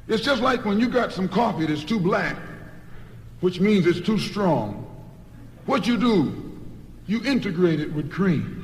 It's just like when you got some coffee that's too black, which means it's too strong. What you do, you integrate it with cream.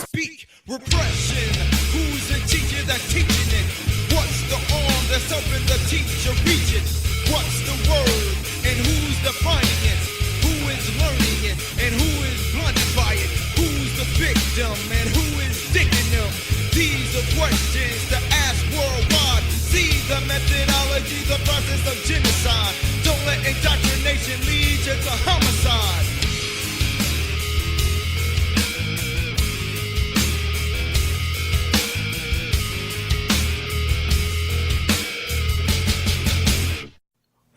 Speak repression. Who's the teacher that's teaching it? What's the arm that's helping the teacher reach it? What's the word and who's defining it? Who is learning it and who is blinded by it? Who's the victim and who is digging them? These are questions to ask worldwide. See the methodology, the process of genocide. Don't let indoctrination lead you to homicide.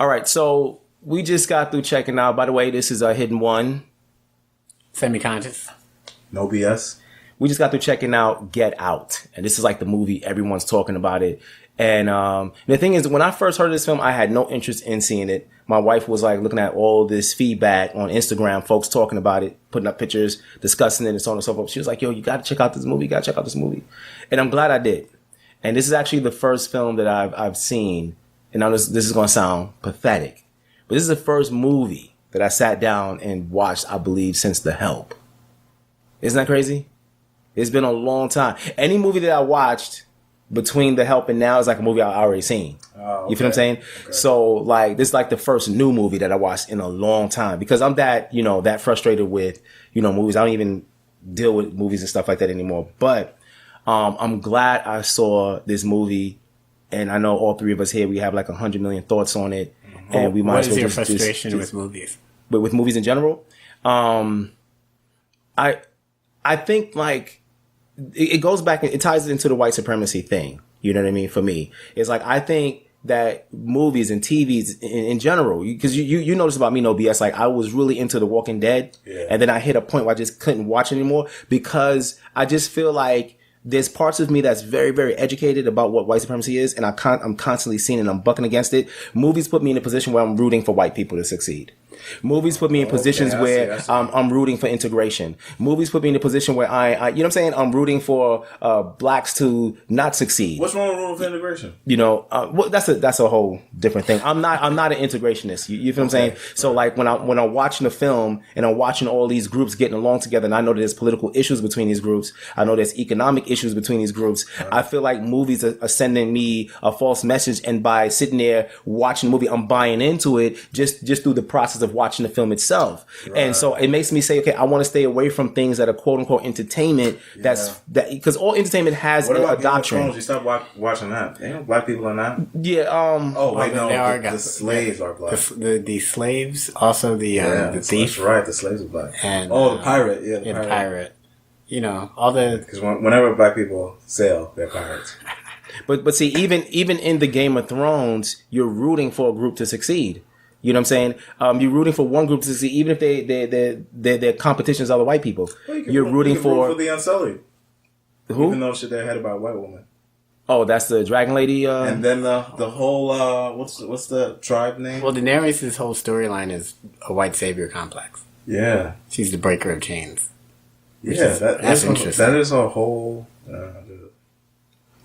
All right, so we just got through checking out. By the way, this is a Hidden One. Semi-conscious. No BS. We just got through checking out Get Out. And this is like the movie. Everyone's talking about it. And the thing is, when I first heard of this film, I had no interest in seeing it. My wife was like looking at all this feedback on Instagram, folks talking about it, putting up pictures, discussing it, and so on and so forth. She was like, yo, you got to check out this movie. You got to check out this movie. And I'm glad I did. And this is actually the first film that I've seen. And now this is going to sound pathetic, but this is the first movie that I sat down and watched, I believe, since The Help. Isn't that crazy? It's been a long time. Any movie that I watched between The Help and now is like a movie I already seen. Oh, okay. You feel what I'm saying? Okay. So like, this is like the first new movie that I watched in a long time because I'm that, that frustrated with, movies. I don't even deal with movies and stuff like that anymore. But, I'm glad I saw this movie. And I know all three of us here, we have like 100 million thoughts on it. Mm-hmm. And we might as well just... What is your frustration with movies? But with movies in general? I think like, it goes back, it ties it into the white supremacy thing. You know what I mean? For me, it's like, I think that movies and TVs in general, because you notice about me, no BS, like I was really into The Walking Dead. Yeah. And then I hit a point where I just couldn't watch anymore because I just feel like, there's parts of me that's very, very educated about what white supremacy is, and I'm constantly seeing it and I'm bucking against it. Movies put me in a position where I'm rooting for white people to succeed. Movies put me in positions where I'm rooting for integration. Movies put me in a position where I you know what I'm saying? I'm rooting for blacks to not succeed. What's wrong with rooting for integration? Well, that's a whole different thing. I'm not an integrationist. You feel what I'm saying? So like when I'm watching a film and I'm watching all these groups getting along together, and I know that there's political issues between these groups. I know there's economic issues between these groups. Right. I feel like movies are sending me a false message, and by sitting there watching the movie, I'm buying into it just through the process of watching the film itself. Right. And so it makes me say, okay, I want to stay away from things that are quote unquote entertainment. Yeah. Because all entertainment has a doctrine. You stop watching that. Ain't black people in that? Yeah. Oh wait, no. The slaves are black. The slaves, also the thief. That's right. The slaves are black. And the pirate. Yeah, the pirate. All the because whenever black people sail, they're pirates. But see, even in the Game of Thrones, you're rooting for a group to succeed. You know what I'm saying? You're rooting for one group to succeed, even if their competitions are the white people. Well, you're rooting for the Unsullied. Who? Even though they're headed by a white woman. Oh, that's the Dragon Lady. And then the whole what's the tribe name? Well, Daenerys' whole storyline is a white savior complex. Yeah, she's the breaker of chains. Yeah, that's interesting. That is a whole.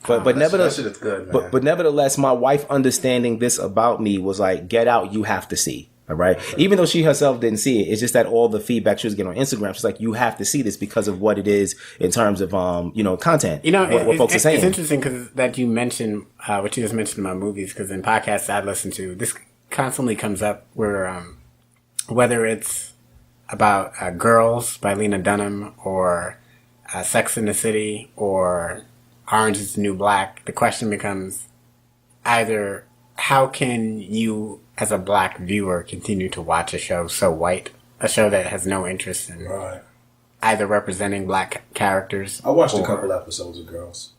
But nevertheless, that shit is good, man. But nevertheless, my wife understanding this about me was like, Get Out, you have to see. All right. Okay. Even though she herself didn't see it, it's just that all the feedback she was getting on Instagram, she's like, you have to see this because of what it is in terms of, content. What folks are saying. It's interesting because that you mentioned, what you just mentioned about movies, because in podcasts I listen to, this constantly comes up where, whether it's about Girls by Lena Dunham or Sex in the City or Orange is the New Black, the question becomes either how can you as a black viewer continue to watch a show so white, a show that has no interest in either representing black characters. I watched a couple episodes of Girls.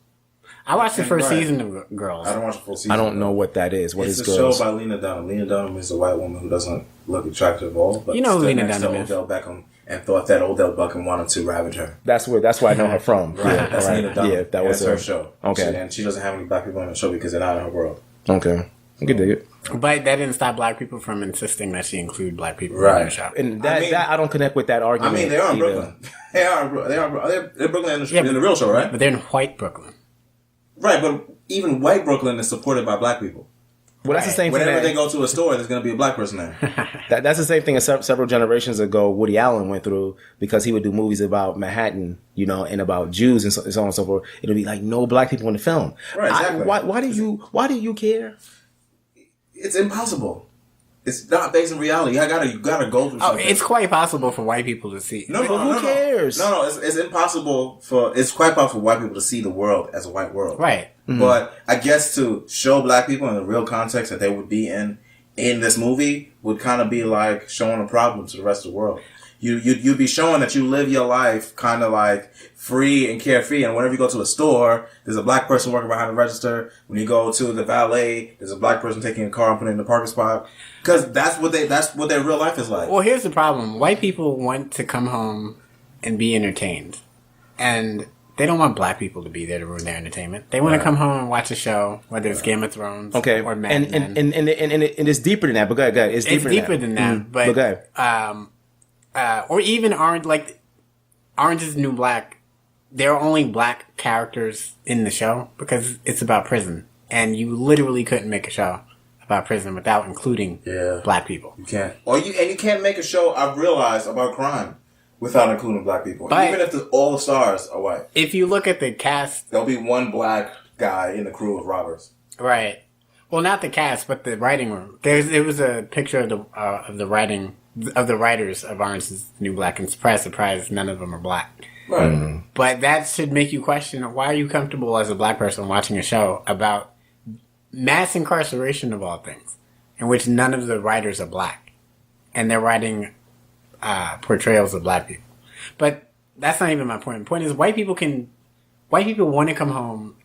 I watched the first season of Girls. I don't watch the full season. I don't know what that is. What is Girls? It's a show by Lena Dunham. Lena Dunham is a white woman who doesn't look attractive at all. But you know who Lena Dunham is. Odell Beckham, and thought that Odell Beckham wanted to ravage her. That's where I know her from. Right. Yeah, that's Lena Dunham. Yeah, that was her show. Okay. And she doesn't have any black people on the show because they're not in her world. Okay. I could dig it. But that didn't stop black people from insisting that she include black people in Right. the show. And that I don't connect with that I argument. mean, they are in either. Brooklyn. They're Brooklyn Yeah, in the real show, right? But they're in white Brooklyn. Right, but even white Brooklyn is supported by black people. Well, that's the same thing. Whenever that- they go to a store, there's going to be a blac person there. That's the same thing as several generations ago Woody Allen went through, because he would do movies about Manhattan, you know, and about Jews and so on and so forth. It'll be like no black people in the film. Right, exactly. Why do you care? It's impossible. It's not based in reality. You gotta go through Oh, something. it's quite possible for white people to see. No, who cares? No, it's impossible it's quite possible for white people to see the world as a white world. Right. But I guess to show black people in the real context that they would be in this movie would kind of be like showing a problem to the rest of the world. You'd be showing that you live your life kind of like free and carefree, and whenever you go to a store, there's a black person working behind the register. When you go to the valet, there's a black person taking a car and putting it in the parking spot. Because that's what their real life is like. Well, here's the problem. White people want to come home and be entertained. And they don't want black people to be there to ruin their entertainment. They want to come home and watch a show, whether it's Game of Thrones Okay, or Mad Men. and it's deeper than that. But go ahead. It's It's deeper, deeper than that. But go ahead. Or even Orange is the New Black. There are only black characters in the show because it's about prison. And you literally couldn't make a show about prison without including black people. You can't. You can't make a show, I've realized, about crime without including black people. But even if all the stars are white. If you look at the cast... There'll be one black guy in the crew of robbers. Right. Well, not the cast, but the writing room. There was a picture of the writers of Orange is the New Black, and surprise, none of them are black. Right. But that should make you question, why are you comfortable as a black person watching a show about mass incarceration of all things, in which none of the writers are black, and they're writing portrayals of black people? But that's not even my point. The point is, white people want to come home,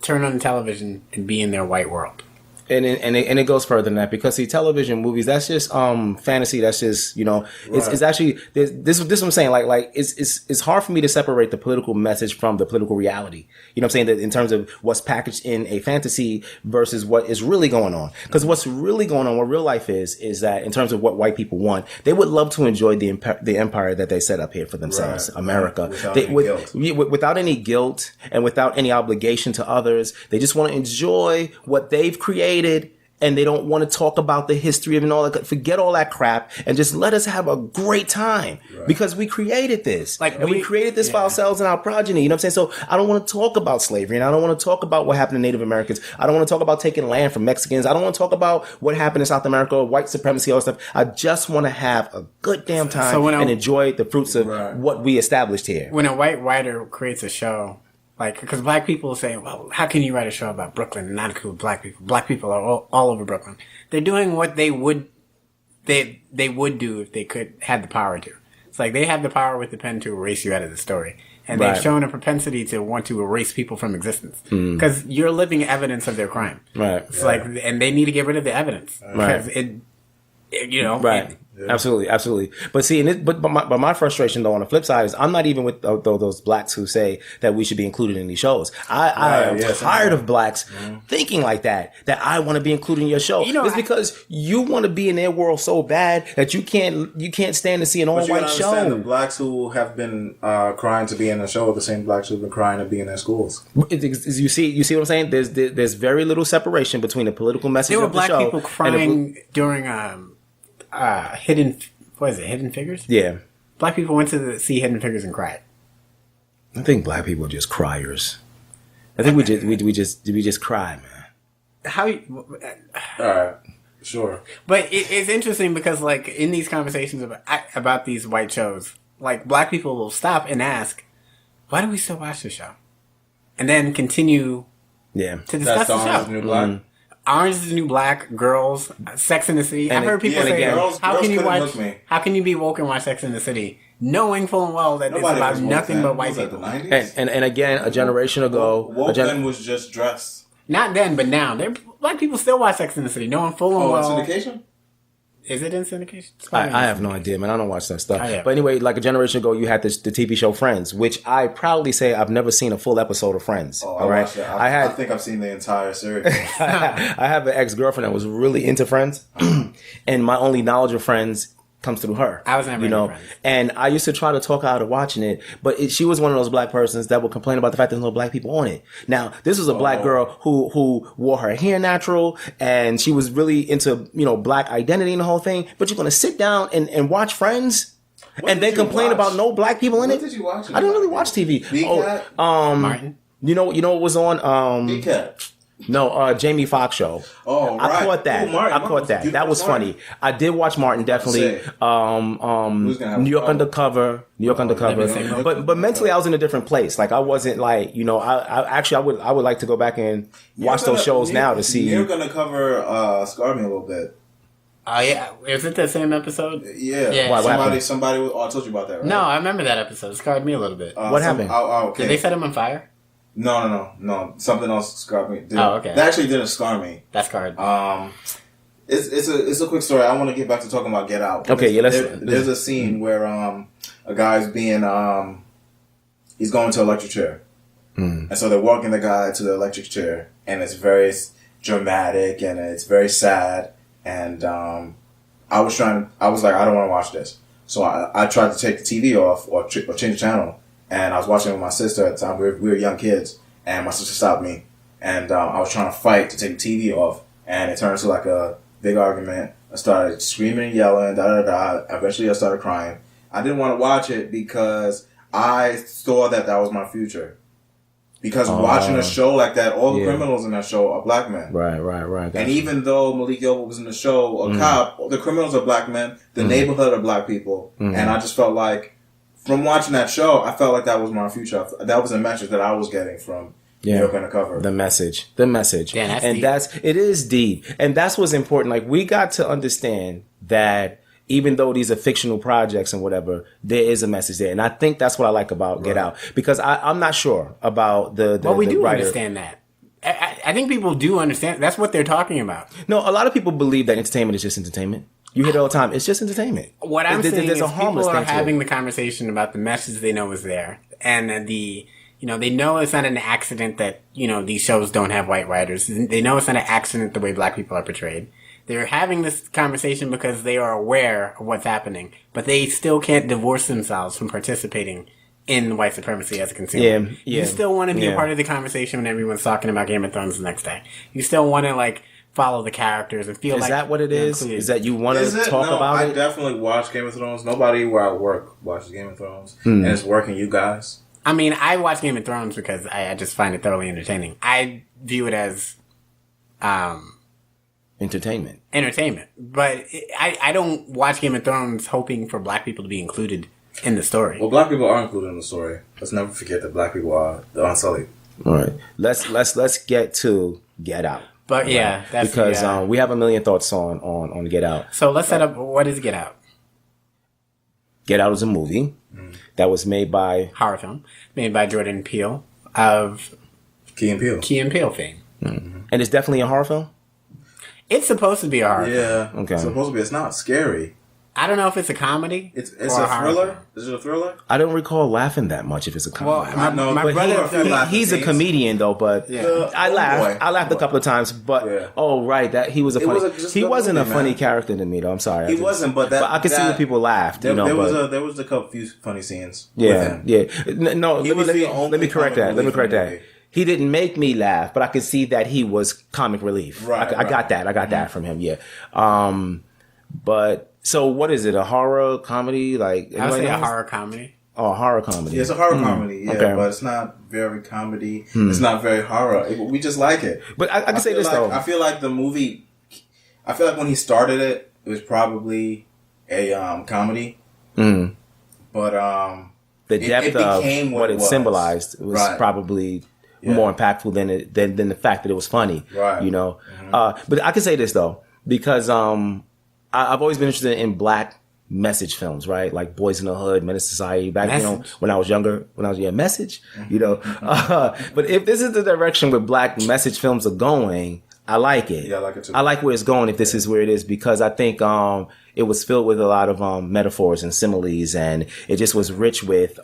turn on the television, and be in their white world. And it goes further than that, because see, television movies, that's just fantasy. That's just, you know, it's actually this is what I'm saying. Like it's hard for me to separate the political message from the political reality. You know what I'm saying? That in terms of what's packaged in a fantasy versus what is really going on. Because what's really going on, what real life is that in terms of what white people want, they would love to enjoy the empire that they set up here for themselves, Right. America, Without without any guilt. any guilt and without any obligation to others. They just want to enjoy what they've created. And they don't want to talk about the history of and all that. Forget all that crap and just let us have a great time, because we created this. And we created this for ourselves and our progeny. You know what I'm saying? So I don't want to talk about slavery, and I don't want to talk about what happened to Native Americans. I don't want to talk about taking land from Mexicans. I don't want to talk about what happened in South America, white supremacy, all that stuff. I just want to have a good damn time and enjoy the fruits of what we established here. When a white writer creates a show, like, because black people say, well, how can you write a show about Brooklyn and not include black people? Black people are all over Brooklyn. They're doing what they would do if they had the power to. It's like they have the power with the pen to erase you out of the story. And they've shown a propensity to want to erase people from existence. Because you're living evidence of their crime. Right. It's like, and they need to get rid of the evidence. Because Absolutely. But see, but my frustration though on the flip side is I'm not even with those blacks who say that we should be included in these shows. I am tired of blacks thinking like that I want to be included in your show. You know, it's because you want to be in their world so bad that you can't stand to see an all white show. The blacks who have been crying to be in the show are the same blacks who've been crying to be in their schools. You see what I'm saying? There's very little separation between the political message of the show. There were black people crying during Hidden Figures? Yeah. Black people went to see Hidden Figures and cried. I think black people are just criers. I think we just cry, man. All right, sure. But it's interesting because, like, in these conversations about these white shows, like, black people will stop and ask, "Why do we still watch this show?" And then continue to discuss the show. New Black. Orange is the New Black, Girls, Sex in the City. I've heard people say, "How can you be woke and watch Sex in the City, knowing full and well that it's about nothing but white people?" And again, a generation ago, woke then was just dress. Not then, but now, black people still watch Sex in the City, knowing full and well. Syndication. Is it in syndication? I have no idea, man. I don't watch that stuff. Oh, yeah. But anyway, like a generation ago, you had the TV show Friends, which I proudly say I've never seen a full episode of Friends. Oh, all right, watched it. I think I've seen the entire series. I have an ex-girlfriend that was really into Friends, and my only knowledge of Friends comes through her. I was never into Friends. And I used to try to talk her out of watching it, but she was one of those black persons that would complain about the fact there's no black people on it. Now, this was a black girl who wore her hair natural, and she was really into, black identity and the whole thing, but you're going to sit down and watch Friends? And then complain about no black people in it? What did you watch? I don't really watch TV. Martin? You know what was on? Big No, Jamie Foxx show. Oh, right. I caught that. Ooh, Martin. I caught that. That was Martin. funny. I did watch Martin, definitely. New York Undercover. But mentally, I was in a different place. Like I wasn't like, I would like to go back and watch those shows now to see. You're gonna cover Scar Me a little bit. Oh yeah, is it the same episode? Yeah. Why, what happened? Somebody. I told you about that, right? No, I remember that episode. It scarred me a little bit. What happened? Okay. Did they set him on fire? No. Something else scarred me. Okay. That actually didn't scar me. That scarred. It's a quick story. I want to get back to talking about Get Out. Okay, yeah. There's a scene where a guy's being he's going to an electric chair, and so they're walking the guy to the electric chair, and it's very dramatic and it's very sad. And I was like, I don't want to watch this. So I tried to take the TV off or change the channel. And I was watching with my sister at the time. We were young kids. And my sister stopped me. And I was trying to fight to take the TV off. And it turned into like a big argument. I started screaming and yelling, da-da-da. Eventually I started crying. I didn't want to watch it because I saw that was my future. Because watching a show like that, all the criminals in that show are black men. Right. And even though Malik Yoba was in the show, a cop, the criminals are black men, the neighborhood are black people. And I just felt like, from watching that show, I felt like that was my future. That was a message that I was getting from New York Undercover. The message. Yeah, it is deep. And that's what's important. Like, we got to understand that even though these are fictional projects and whatever, there is a message there. And I think that's what I like about Get Out. Because I'm not sure about the Well, we do writer. understand that. I think people do understand. That's what they're talking about. No, a lot of people believe that entertainment is just entertainment. You hear it all the time. It's just entertainment. What I'm saying is people are thing to having it. the conversation about the message they know is there. And they know it's not an accident that, these shows don't have white writers. They know it's not an accident the way black people are portrayed. They're having this conversation because they are aware of what's happening, but they still can't divorce themselves from participating in white supremacy as a consumer. You still want to be a part of the conversation when everyone's talking about Game of Thrones the next day. You still want to, follow the characters and feel Is that what it is? included. Is that you want to talk about I it? definitely watch Game of Thrones. Nobody where I work watches Game of Thrones. And it's working, you guys. I mean, I watch Game of Thrones because I just find it thoroughly entertaining. I view it as Entertainment. But I don't watch Game of Thrones hoping for black people to be included in the story. Well, black people are included in the story. Let's never forget that black people are the unsullied. All right. Let's get to Get Out. But yeah, that's because we have a million thoughts on Get Out. So let's set up what is Get Out? Get Out is a movie that was made by Horror film made by Jordan Peele of Key and Peele fame. and it's definitely a horror film. It's supposed to be a horror film. Yeah. Okay. It's supposed to be. It's not scary. I don't know if it's a comedy. It's or a horror thriller. film. Is it a thriller? I don't recall laughing that much if it's a Well, comedy. I know, my but brother, He's a comedian though, but I laughed. boy. I laughed a couple of times, but that he was a funny. just He a wasn't movie, a funny man. character to me though. I'm sorry. He wasn't, but I could see that people laughed. There, but there was a couple few funny scenes. yeah, with him. yeah. No, He was the only let me correct that. comic Let me relief correct in the that. movie. He didn't make me laugh, but I could see that he was comic relief. Right, I got that. I got that from him. Yeah. But so what is it? A horror comedy? Like I would say anybody a knows? horror comedy. Oh, a horror comedy. Yeah, it's a horror comedy, yeah, okay. but it's not very comedy. It's not very horror. We just like it. But I can say feel this like, though. I feel like the movie. I feel like when he started it, it was probably a comedy. But the depth it of became what it was. symbolized was Right. probably Yeah. more impactful than the fact that it was funny. Right. You know. But I can say this though because I've always been interested in black message films, right? Like Boys in the Hood, Menace to Society. Back when I was younger, message. You know. But if this is the direction where black message films are going, I like it. Yeah, I like it too. I like where it's going if this is where it is, because I think it was filled with a lot of metaphors and similes, and it just was rich with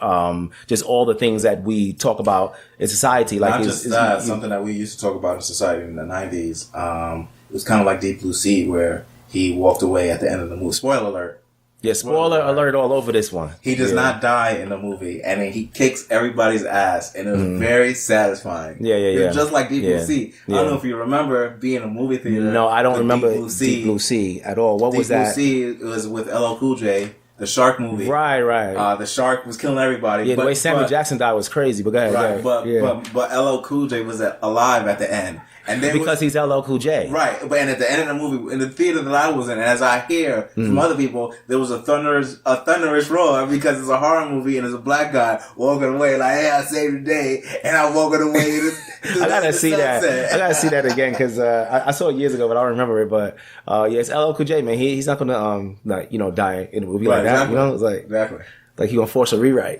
just all the things that we talk about in society. Like Not just that, something that we used to talk about in society in the 90s. It was kind of like Deep Blue Sea, where he walked away at the end of the movie. Spoiler alert. Yeah, spoiler alert all over this one. He does not die in the movie, and then he kicks everybody's ass, and it was very satisfying. Yeah. It's just like Deep Blue Yeah. Sea. I don't know if you remember being in a movie theater. No, I don't with remember Deep Blue Sea. at all. What was that? Deep Blue Sea was with LL Cool J, the shark movie. Right. The shark was killing everybody. Yeah, the way Samuel Jackson died was crazy. But go ahead. Right, go ahead. but LL Cool J was alive at the end, and there because he's LL Cool J. Right, but and at the end of the movie, in the theater that I was in, and as I hear from other people, there was a thunderous roar because it's a horror movie and there's a black guy walking away like, "Hey, I saved the day," and I'm walking away. I gotta see that. I gotta see that again because I saw it years ago, but I don't remember it. But yeah, it's LL Cool J, man. He's not gonna die in a movie like that. Exactly. You know, it's like exactly. Like he gonna force a rewrite.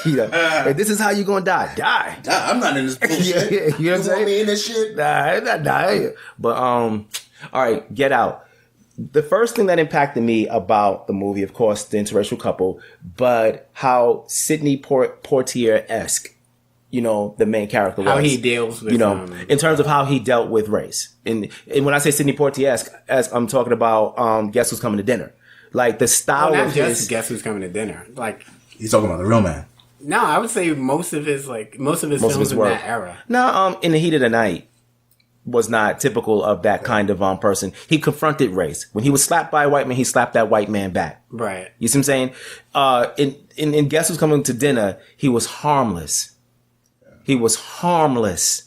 You know, hey, this is how you gonna die. Die. I'm not in this bullshit. Yeah, you know what I'm saying? Want me in this shit? Nah, I'm not dying. But all right, Get Out. The first thing that impacted me about the movie, of course, the interracial couple, but how Sidney Poitier-esque, you know, the main character was. How he deals with, you know, in terms of how he dealt with race. And when I say Sidney Poitier-esque, I'm talking about Guess Who's Coming to Dinner. Like the style not of just his. Guess Who's Coming to Dinner. Like, He's talking about the real man. no, I would say most of his films in work. that era. No, In the Heat of the Night was not typical of that kind of person. He confronted race. When he was slapped by a white man, he slapped that white man back. Right. You see what I'm saying? In Guess Who's Coming to Dinner, he was harmless. He was harmless.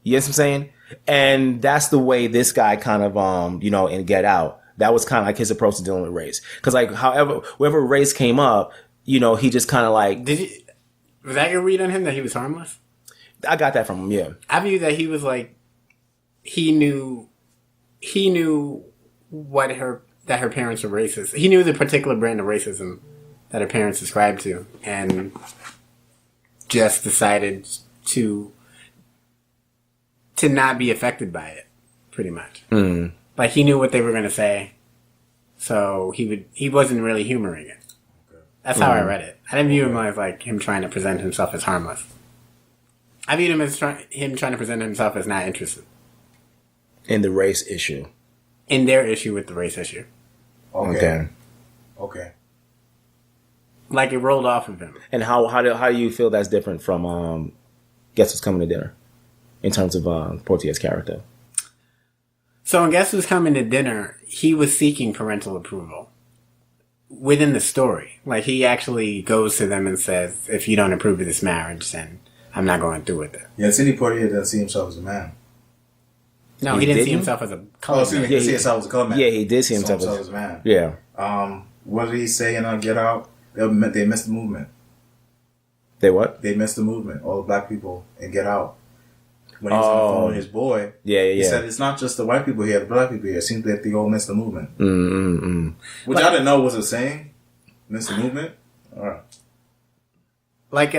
You know what I'm saying? And that's the way this guy kind of, in Get Out, that was kind of like his approach to dealing with race. Because like, wherever race came up, you know, he just kind of like. Was that your read on him, that he was harmless? I got that from him, yeah. I view that he was like, he knew that her parents were racist. He knew the particular brand of racism that her parents subscribed to, and just decided to not be affected by it, pretty much. Mm. Like, he knew what they were going to say, so he wasn't really humoring it. That's how I read it. I didn't view him as like him trying to present himself as harmless. I viewed him as him trying to present himself as not interested In the race issue. in their issue with the race issue. Okay. Like, it rolled off of him. And how do you feel that's different from Guess Who's Coming to Dinner in terms of Portier's character? So in Guess Who's Coming to Dinner, he was seeking parental approval within the story. Like, he actually goes to them and says, if you don't approve of this marriage, then I'm not going through with it. Yeah, Sidney Poitier doesn't see himself as a man. No, he didn't see himself as a Oh, color excuse me, man. he see himself as a color man. Yeah, he did see himself as a man. Yeah. What did he say in Get Out? They missed the movement. They what? They missed the movement. All the black people in Get Out. When he was on the phone with his boy, he said it's not just the white people here, the black people here. It seems that they all missed the movement. Which I didn't know was a saying. Miss the movement? Alright. Like,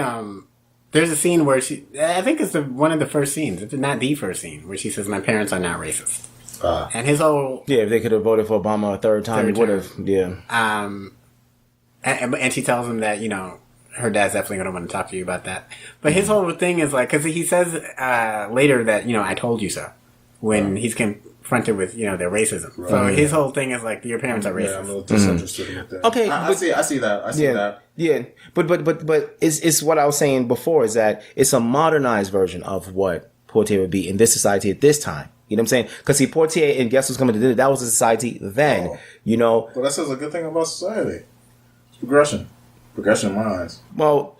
there's a scene where I think it's one of the first scenes, if not the first scene, where she says, my parents are not racist. And his whole... Yeah, if they could have voted for Obama a third time, he would have. Yeah. And she tells him that, you know, her dad's definitely going to want to talk to you about that. But his whole thing is like, because he says later that, you know, I told you so, when he's confronted with, you know, their racism. Right. So his whole thing is like, your parents are racist. Yeah, I'm a little disinterested with that. Okay, I see that. I see that. Yeah, but it's what I was saying before, is that it's a modernized version of what Poitier would be in this society at this time. You know what I'm saying? Because Poitier and Guess Who's Coming to Dinner, that was a society then. You know. Well, that says a good thing about society. It's progression in my eyes. Well,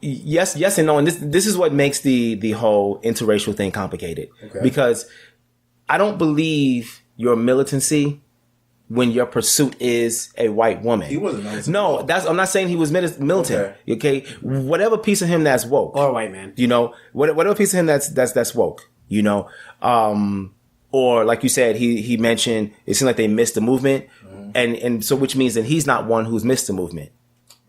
yes and no, and this is what makes the whole interracial thing complicated. Okay. Because I don't believe your militancy when your pursuit is a white woman. He wasn't militant. No, I'm not saying he was militant. Okay. Whatever piece of him that's woke, or white man, you know, whatever piece of him that's woke, you know, or like you said, he mentioned it seemed like they missed the movement, and so which means that he's not one who's missed the movement.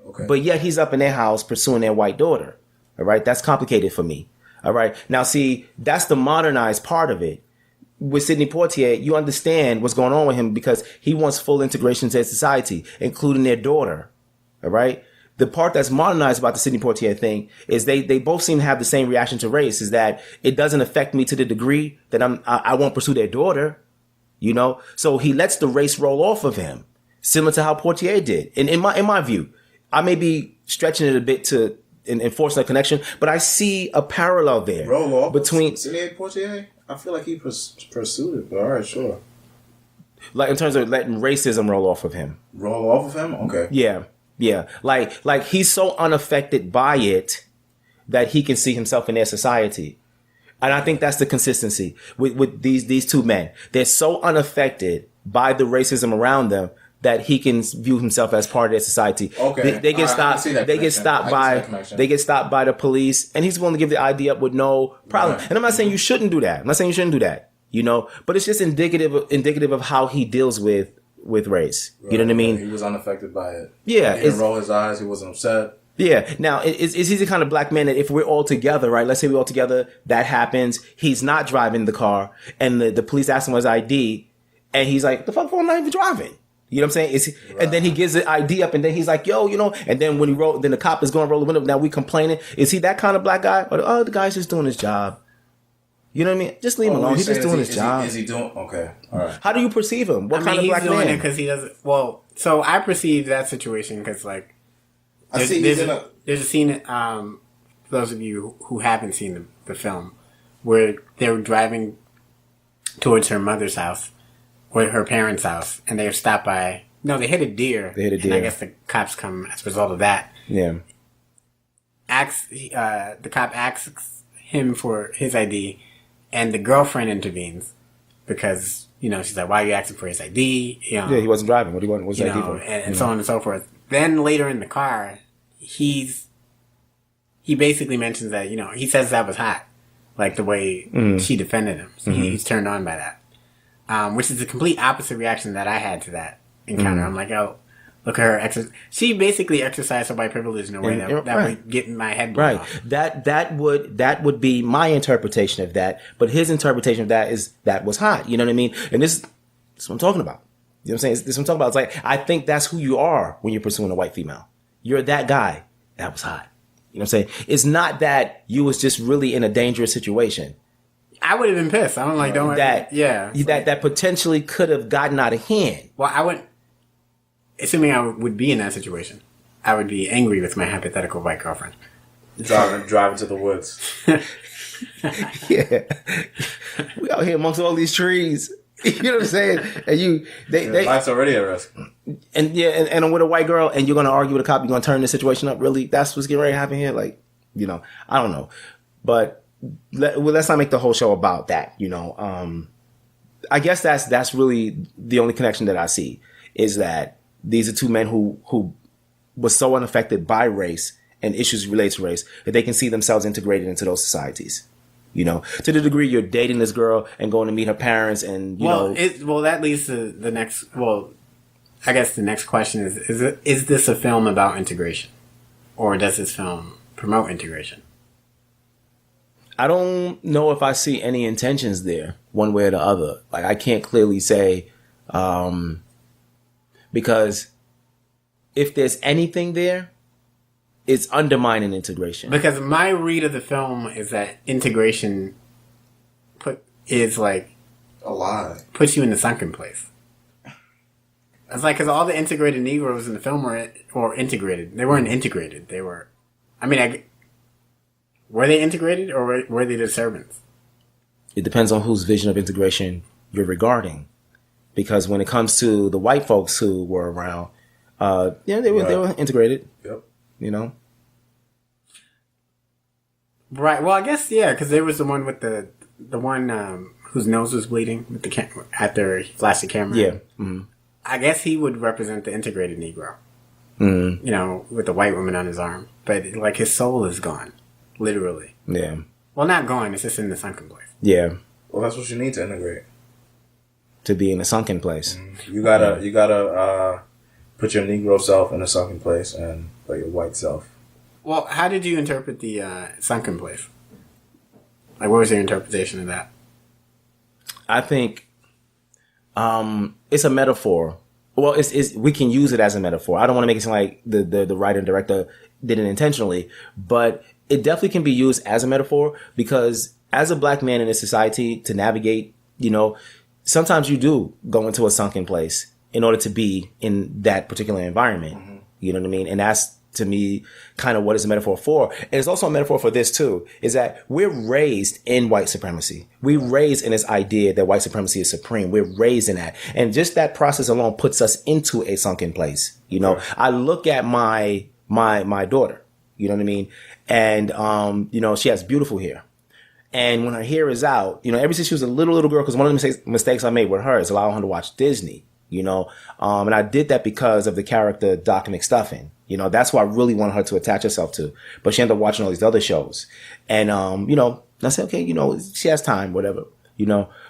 Okay. But yet he's up in their house pursuing their white daughter. All right. That's complicated for me. All right. Now, see, that's the modernized part of it. with Sidney Poitier, you understand what's going on with him because he wants full integration into society, including their daughter. All right. The part that's modernized about the Sidney Poitier thing is they both seem to have the same reaction to race, is that it doesn't affect me to the degree that I won't pursue their daughter, you know? So he lets the race roll off of him, similar to how Poitier did. And in my view, I may be stretching it a bit to enforce a connection, but I see a parallel there. Roll off between Sidney Poitier? I feel like he pursued it, but all right, sure. Like in terms of letting racism roll off of him. Roll off of him? Okay. Yeah. Yeah. Like he's so unaffected by it that he can see himself in their society. And I think that's the consistency with these two men. They're so unaffected by the racism around them that he can view himself as part of their society. Okay. They get stopped. They get stopped by the police, and he's willing to give the ID up with no problem. Right. And I'm not saying you shouldn't do that. I'm not saying you shouldn't do that. You know, but it's just indicative of how he deals with race. Right. You know what I mean? He was unaffected by it. Yeah. He didn't roll his eyes. He wasn't upset. Yeah. Now, is he the kind of black man that if we're all together, right? Let's say we're all together, that happens. He's not driving the car, and the police ask him for his ID, and he's like, "The fuck, I'm not even driving." You know what I'm saying? And then he gives the ID up, and then he's like, "Yo, you know." And then when then the cop is going to roll the window. Now we complaining. Is he that kind of black guy? Or the guy's just doing his job? You know what I mean? Just leave him alone. He's just doing his job. Is he doing? Okay, all right. How do you perceive him? What kind of black man? Because he doesn't. Well, so I perceive that situation because like there's a scene. For those of you who haven't seen the film, where they're driving towards her mother's house. Or her parents' house, and they're stopped by. No, they hit a deer. And I guess the cops come as a result of that. Yeah. The cop asks him for his ID, and the girlfriend intervenes because she's like, "Why are you asking for his ID?" Yeah, he wasn't driving. What do you want? What's his ID for? And so on and so forth. Then later in the car, he basically mentions that he says that was hot, like the way she defended him. So he's turned on by that. Which is the complete opposite reaction that I had to that encounter. I'm like, oh, look at her. She basically exercised her white privilege in a way that would get in my head. Right. Off. That would be my interpretation of that. But his interpretation of that is that was hot. You know what I mean? And this is what I'm talking about. You know what I'm saying? This is what I'm talking about. It's like, I think that's who you are when you're pursuing a white female. You're that guy. That was hot. You know what I'm saying? It's not that you was just really in a dangerous situation. I would have been pissed. I'm like, don't that. Yeah, that potentially could have gotten out of hand. Well, I would, assuming I would be in that situation, I would be angry with my hypothetical white girlfriend. Driving to the woods. Yeah, we out here amongst all these trees. You know what I'm saying? And life's already at risk. And and I'm with a white girl, and you're gonna argue with a cop. You're gonna turn the situation up. Really, that's what's getting ready to happen here. Like, I don't know, but. Let's not make the whole show about that. I guess that's really the only connection that I see is that these are two men who were so unaffected by race and issues related to race that they can see themselves integrated into those societies. To the degree you're dating this girl and going to meet her parents and that leads to the next. Well, I guess the next question is this a film about integration, or does this film promote integration? I don't know if I see any intentions there, one way or the other. Like, I can't clearly say, because if there's anything there, it's undermining integration. Because my read of the film is that integration is like a lie, puts you in the sunken place. It's like because all the integrated Negroes in the film were integrated. They weren't integrated. They were. Were they integrated or were they the servants? It depends on whose vision of integration you're regarding. Because when it comes to the white folks who were around, they were integrated. Yep. Right. Well, I guess, because there was the one with the one whose nose was bleeding with the after he flashed the camera. Yeah. Mm-hmm. I guess he would represent the integrated Negro. Mm-hmm. With the white woman on his arm. But, like, his soul is gone. Literally. Yeah. Well, not gone. It's just in the sunken place. Yeah. Well, that's what you need to integrate. To be in a sunken place. You gotta put your Negro self in a sunken place and put your white self. Well, how did you interpret the sunken place? Like, what was your interpretation of that? I think it's a metaphor. Well, it's we can use it as a metaphor. I don't want to make it seem like the writer and director did it intentionally, but it definitely can be used as a metaphor because as a black man in this society to navigate, sometimes you do go into a sunken place in order to be in that particular environment. Mm-hmm. You know what I mean? And that's, to me, kind of what is a metaphor for. And it's also a metaphor for this too, is that we're raised in white supremacy. We're raised in this idea that white supremacy is supreme. We're raised in that. And just that process alone puts us into a sunken place. Right. I look at my daughter, you know what I mean? And, she has beautiful hair. And when her hair is out, ever since she was a little girl, because one of the mistakes I made with her is allowing her to watch Disney, and I did that because of the character Doc McStuffin. That's who I really wanted her to attach herself to. But she ended up watching all these other shows. And, I said, okay, she has time, whatever,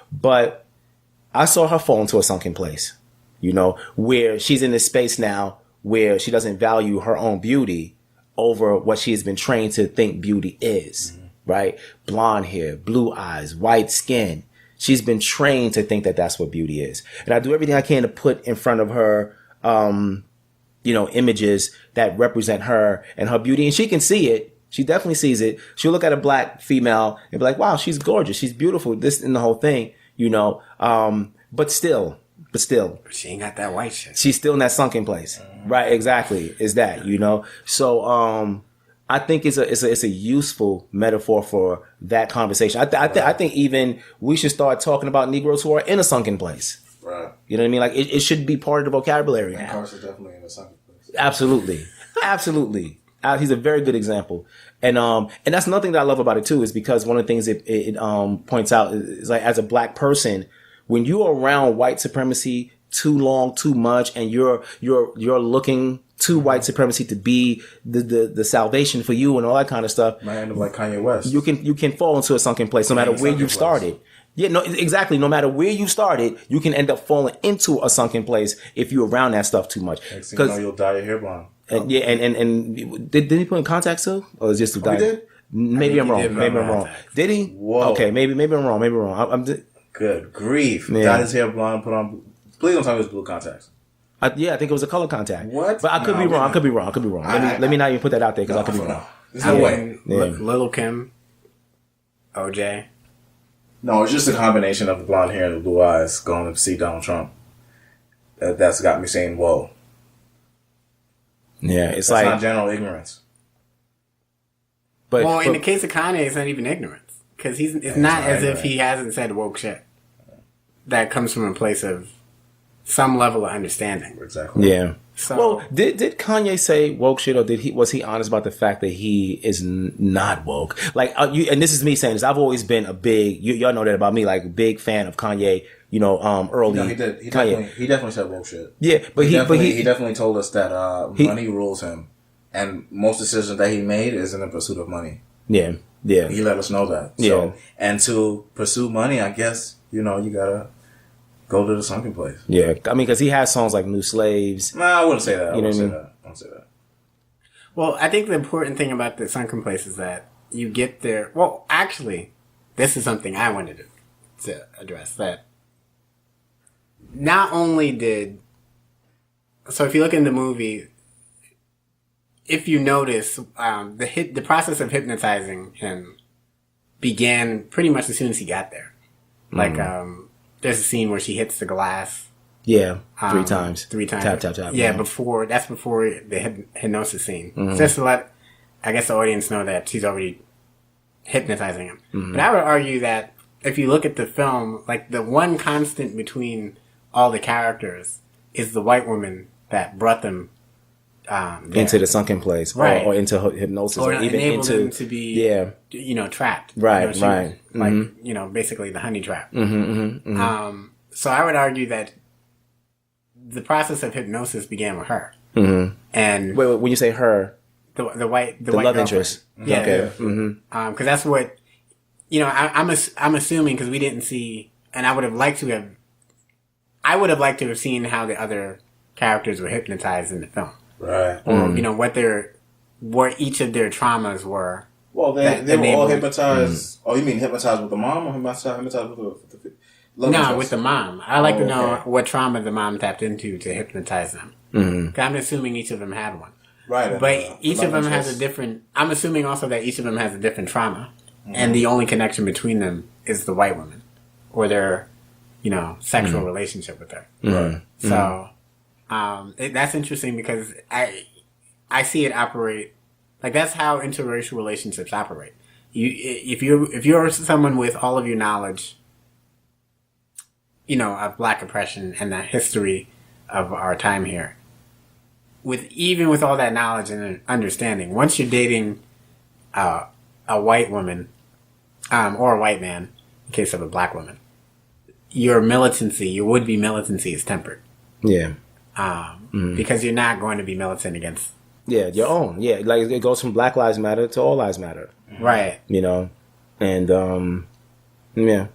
But I saw her fall into a sunken place, where she's in this space now where she doesn't value her own beauty over what she has been trained to think beauty is. Mm-hmm. Right? Blonde hair, blue eyes, white skin. She's been trained to think that that's what beauty is. And I do everything I can to put in front of her, images that represent her and her beauty. And she can see it. She definitely sees it. She'll look at a black female and be like, wow, she's gorgeous. She's beautiful. This and the whole thing, but still. She ain't got that white shit. She's still in that sunken place. Mm-hmm. Right. Exactly. Is that, So, I think it's a useful metaphor for that conversation. I think even we should start talking about Negroes who are in a sunken place. Right. You know what I mean? Like it should be part of the vocabulary and now. Carson definitely in a sunken place. Absolutely. He's a very good example. And that's another thing that I love about it too, is because one of the things it points out is like, as a black person, when you're around white supremacy too long, too much, and you're looking to white supremacy to be the salvation for you and all that kind of stuff. Might end up like Kanye West. You can fall into a sunken place no matter where you started. Yeah, no, exactly. No matter where you started, you can end up falling into a sunken place if you're around that stuff too much. Next thing you know, you'll dye your hair blonde. And yeah, and did he put in contacts too, or is just to dye? He did? Maybe I'm wrong. Maybe I'm wrong. Did he? Whoa. Okay, maybe I'm wrong. Maybe I'm wrong. I'm Good grief! Yeah. Dyed his hair blonde. Put on. Please don't tell me it was blue contacts. I think it was a color contact. What? But I could be wrong. I could be wrong. Let me not even put that out there because I could be wrong. There's no way. Lil' Kim, OJ. No, it's just a combination of the blonde hair and the blue eyes going to see Donald Trump. That's got me saying, whoa. Yeah, it's that's like not general ignorance. But in the case of Kanye, it's not even ignorance because it's not as if he hasn't said woke shit. That comes from a place of some level of understanding. Exactly. Yeah. So, well, did Kanye say woke shit, or was he honest about the fact that he is not woke? Like, and this is me saying this. I've always been a big, y'all know that about me, like big fan of Kanye. Early. No, he did. He definitely said woke shit. Yeah, but he definitely told us that money rules him, and most decisions that he made is in the pursuit of money. Yeah. Yeah. He let us know that. Yeah. So, and to pursue money, I guess you gotta go to the sunken place. Yeah, I mean, because he has songs like "New Slaves." Nah, I wouldn't say that. I wouldn't say that. Well, I think the important thing about the sunken place is that you get there. Well, actually, this is something I wanted to address. That not only did, so if you look in the movie, if you notice, the process of hypnotizing him began pretty much as soon as he got there. Like, there's a scene where she hits the glass. Yeah, 3 times. 3 times. Tap, tap, tap. Yeah, before the hypnosis scene. Mm-hmm. Just to let, I guess, the audience know that she's already hypnotizing him. Mm-hmm. But I would argue that if you look at the film, like, the one constant between all the characters is the white woman that brought them into the sunken place, right? Or into hypnosis, or even into them to be, trapped, right, right, like basically the honey trap. Mm-hmm, mm-hmm. So I would argue that the process of hypnosis began with her. Mm-hmm. And wait, when you say her, the white love interest, yeah, okay, mm-hmm. Because that's what I'm assuming because we didn't see, and I would have liked to have seen how the other characters were hypnotized in the film. Right. Or, what each of their traumas were. Well, they were all hypnotized. Oh, you mean hypnotized with the mom or hypnotized with No, with the mom. I like to know okay. what trauma the mom tapped into to hypnoptize them. Mm-hmm. I'm assuming each of them had one. Right. But each of them has a interest. different... I'm assuming also that each of them has a different trauma. And the only connection between them is the white woman. Or their, sexual relationship with her. Right. So, that's interesting because I see it operate... Like, that's how interracial relationships operate. If you're someone with all of your knowledge, of black oppression and the history of our time here, even with all that knowledge and understanding, once you're dating a white woman or a white man, in case of a black woman, your would-be militancy is tempered. Yeah. Because you're not going to be militant against... Yeah, your own. Yeah, like it goes from Black Lives Matter to All Lives Matter. Right. And yeah.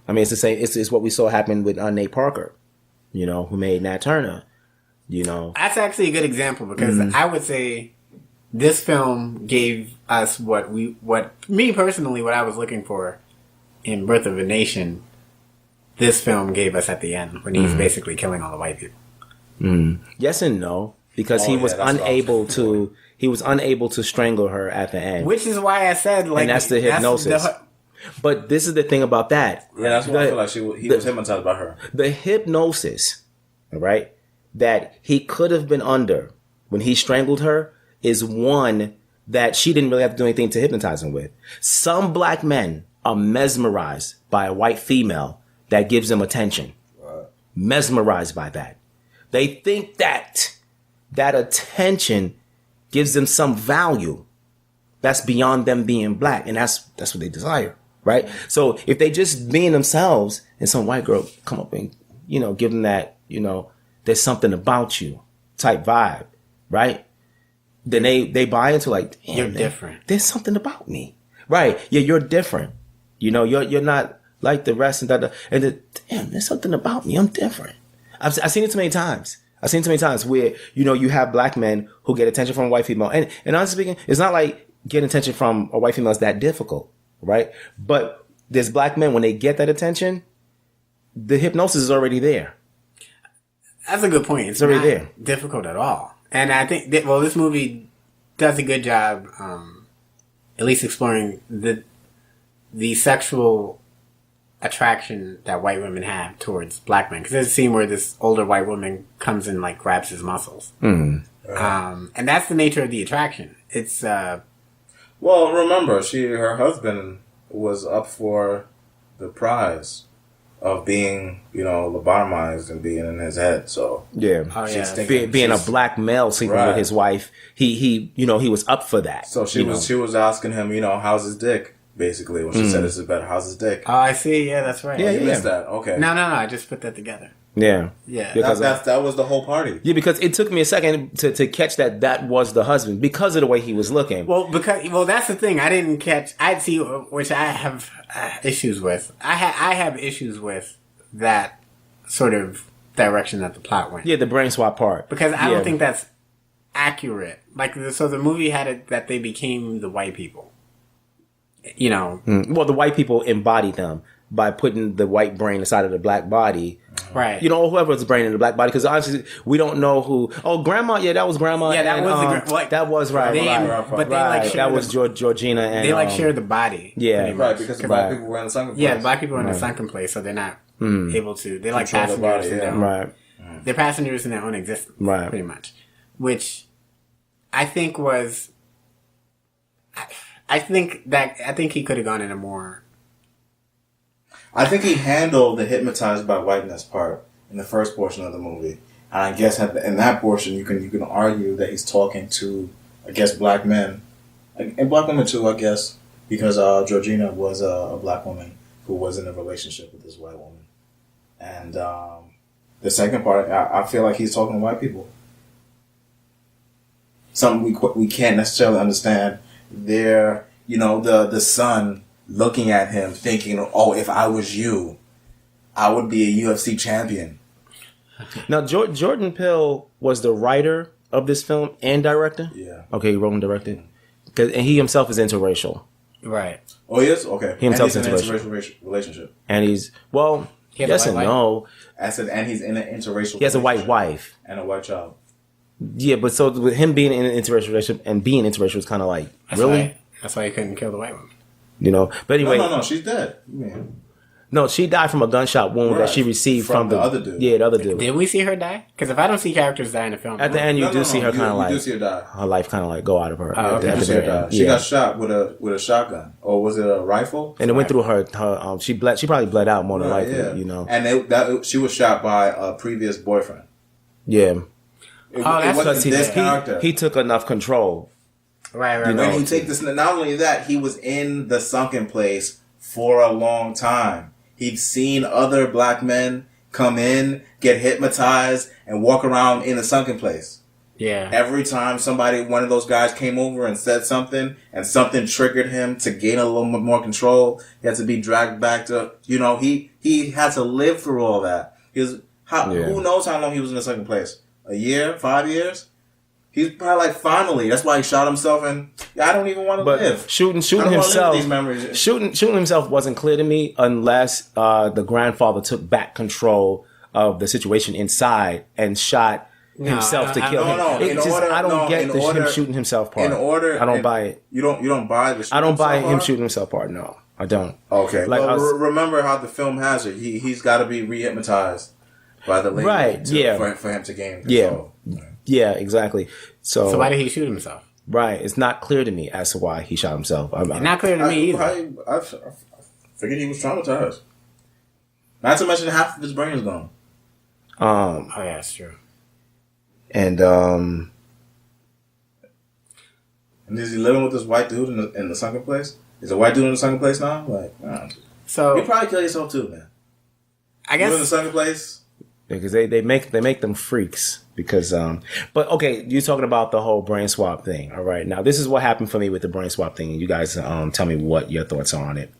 I mean, it's the same. It's what we saw happen with Nate Parker, who made Nat Turner. That's actually a good example because I would say this film gave us what me personally, what I was looking for in Birth of a Nation. This film gave us at the end when he's basically killing all the white people. Yes and no, because he was unable to strangle her at the end. Which is why I said, like, and that's the hypnosis. But this is the thing about that. Yeah, that's why I feel like he was hypnotized by her. The hypnosis, right, that he could have been under when he strangled her is one that she didn't really have to do anything to hypnotize him with. Some black men are mesmerized by a white female that gives them attention. Right. Mesmerized by that. They think that attention gives them some value that's beyond them being black, and that's what they desire, right? So if they just being themselves and some white girl come up and, give them that, there's something about you type vibe, right? Then they buy into like, damn, You're man, different. There's something about me, right? Yeah, you're different. You're not like the rest, and damn, there's something about me. I'm different. I've seen it too many times. I've seen too many times where, you have black men who get attention from a white female. And honestly speaking, it's not like getting attention from a white female is that difficult, right? But there's black men, when they get that attention, the hypnosis is already there. That's a good point. It's already not there. difficult at all. And I think this movie does a good job, at least exploring the sexual attraction that white women have towards black men. Because there's a scene where this older white woman comes and like grabs his muscles. And that's the nature of the attraction. It's, well, remember, her husband was up for the prize of being, lobotomized and being in his head. So Yeah. Oh, yeah. she's thinking, Being a black male sleeping with Right. his wife, he was up for that. So she was asking him, how's his dick? Basically, when she said this is better, how's his dick? oh, I see. Yeah, that's right. Yeah, You missed that. Okay. No, I just put that together. Yeah. Yeah. Because that was the whole party. yeah, because it took me a second to catch that was the husband because of the way he was looking. Well, that's the thing. I didn't catch. I see, which I have issues with. I have issues with that sort of direction that the plot went. Yeah, the brain swap part. Because I don't think that's accurate. Like, so the movie had it that they became the white people. Well, the white people embodied them by putting the white brain inside of the black body. Right. Whoever's brain in the black body, because honestly, we don't know who. Oh, grandma. Yeah, that was grandma. Yeah, that and, was that was right. They, right. but they like share that was Georgina and they share the body. Yeah. pretty Right, much. because the black people were in the sunken place. Yeah, black people are in a sunken place, so they're not able to. They're like Control the passengers body, in yeah. their own. right. They're passengers in their own existence. Right. Pretty much. Which I think was. I think he could have gone in a more. I think he handled the hypnotized by whiteness part in the first portion of the movie. And I guess in that portion, you can argue that he's talking to, I guess, black men. And black women too, I guess. Because Georgina was a black woman who was in a relationship with this white woman. And the second part, I feel like he's talking to white people. Something we can't necessarily understand. The son looking at him thinking, oh, if I was you, I would be a UFC champion. Now, Jordan Peele was the writer of this film and director. Yeah. Okay, he wrote and directed. And he himself is interracial. Right. Oh, he is? Okay. He himself and he's in an interracial. interracial relationship. And he's, well, He has Yes a and white wife? no. I said, and he's in an interracial. He has a white relationship wife. and a white child. Yeah, but so with him being in an interracial relationship and being interracial was kind of like, really? That's why he couldn't kill the white woman. You know? But anyway. No, she's dead. Yeah. No, she died from a gunshot wound that Right. she received from the other dude. Yeah, the other dude. Did we see her die? Because if I don't see characters die in the film, At the end, you do see her kind of like You do see her die. her life kind of like go out of her. Oh, okay. At You the see her very die. end. She Yeah. got shot with a shotgun, or was it a rifle? And it went through her. She bled. She probably bled out more than Right, likely. yeah. You know. And she was shot by a previous boyfriend. Yeah. that's wasn't Because this character. he took enough control. right. You know, When you take this, not only that, he was in the sunken place for a long time. He'd seen other black men come in, get hypnotized, and walk around in the sunken place. Yeah. Every time one of those guys came over and said something, and something triggered him to gain a little bit more control, he had to be dragged back to, he had to live through all that. Who knows how long he was in the sunken place? A year? 5 years? He's probably like, finally. That's why he shot himself, and I don't even want to But live. shooting I don't wanna live himself, these memories. shooting himself wasn't clear to me unless the grandfather took back control of the situation inside and shot himself to kill him. No. I don't get him shooting himself part. I don't buy it. You don't buy the. I don't buy him part? shooting himself part. No, I don't. Okay. Like, Well, remember how the film has it. He's got to be re-hypnotized by the lady, Right, yeah. for him to gain Yeah. control. Yeah, exactly. So why did he shoot himself? Right, it's not clear to me as to why he shot himself. Not clear to me either. I figured he was traumatized. Not to mention half of his brain is gone. Oh yeah, that's true. And And is he living with this white dude in the sunken place? Is a white dude in the sunken place now? Like, So you probably kill yourself too, man. I You in the guess sunken place? because they make them freaks because but okay, you're talking about the whole brain swap thing. All right, now this is what happened for me with the brain swap thing, and you guys tell me what your thoughts are on it.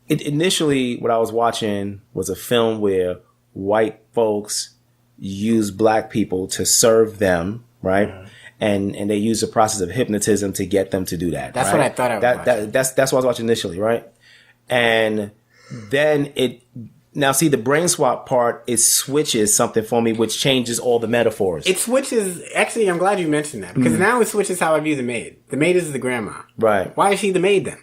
Initially what I was watching was a film where white folks use black people to serve them, right? And they use the process of hypnotism to get them to do that. That's right? what I thought I was watching. That's what I was watching initially, right? And then now see the brain swap part, it switches something for me, which changes all the metaphors. it switches. Actually, I'm glad you mentioned that because now it switches how I view the maid. The maid is the grandma. Right. Why is she the maid then?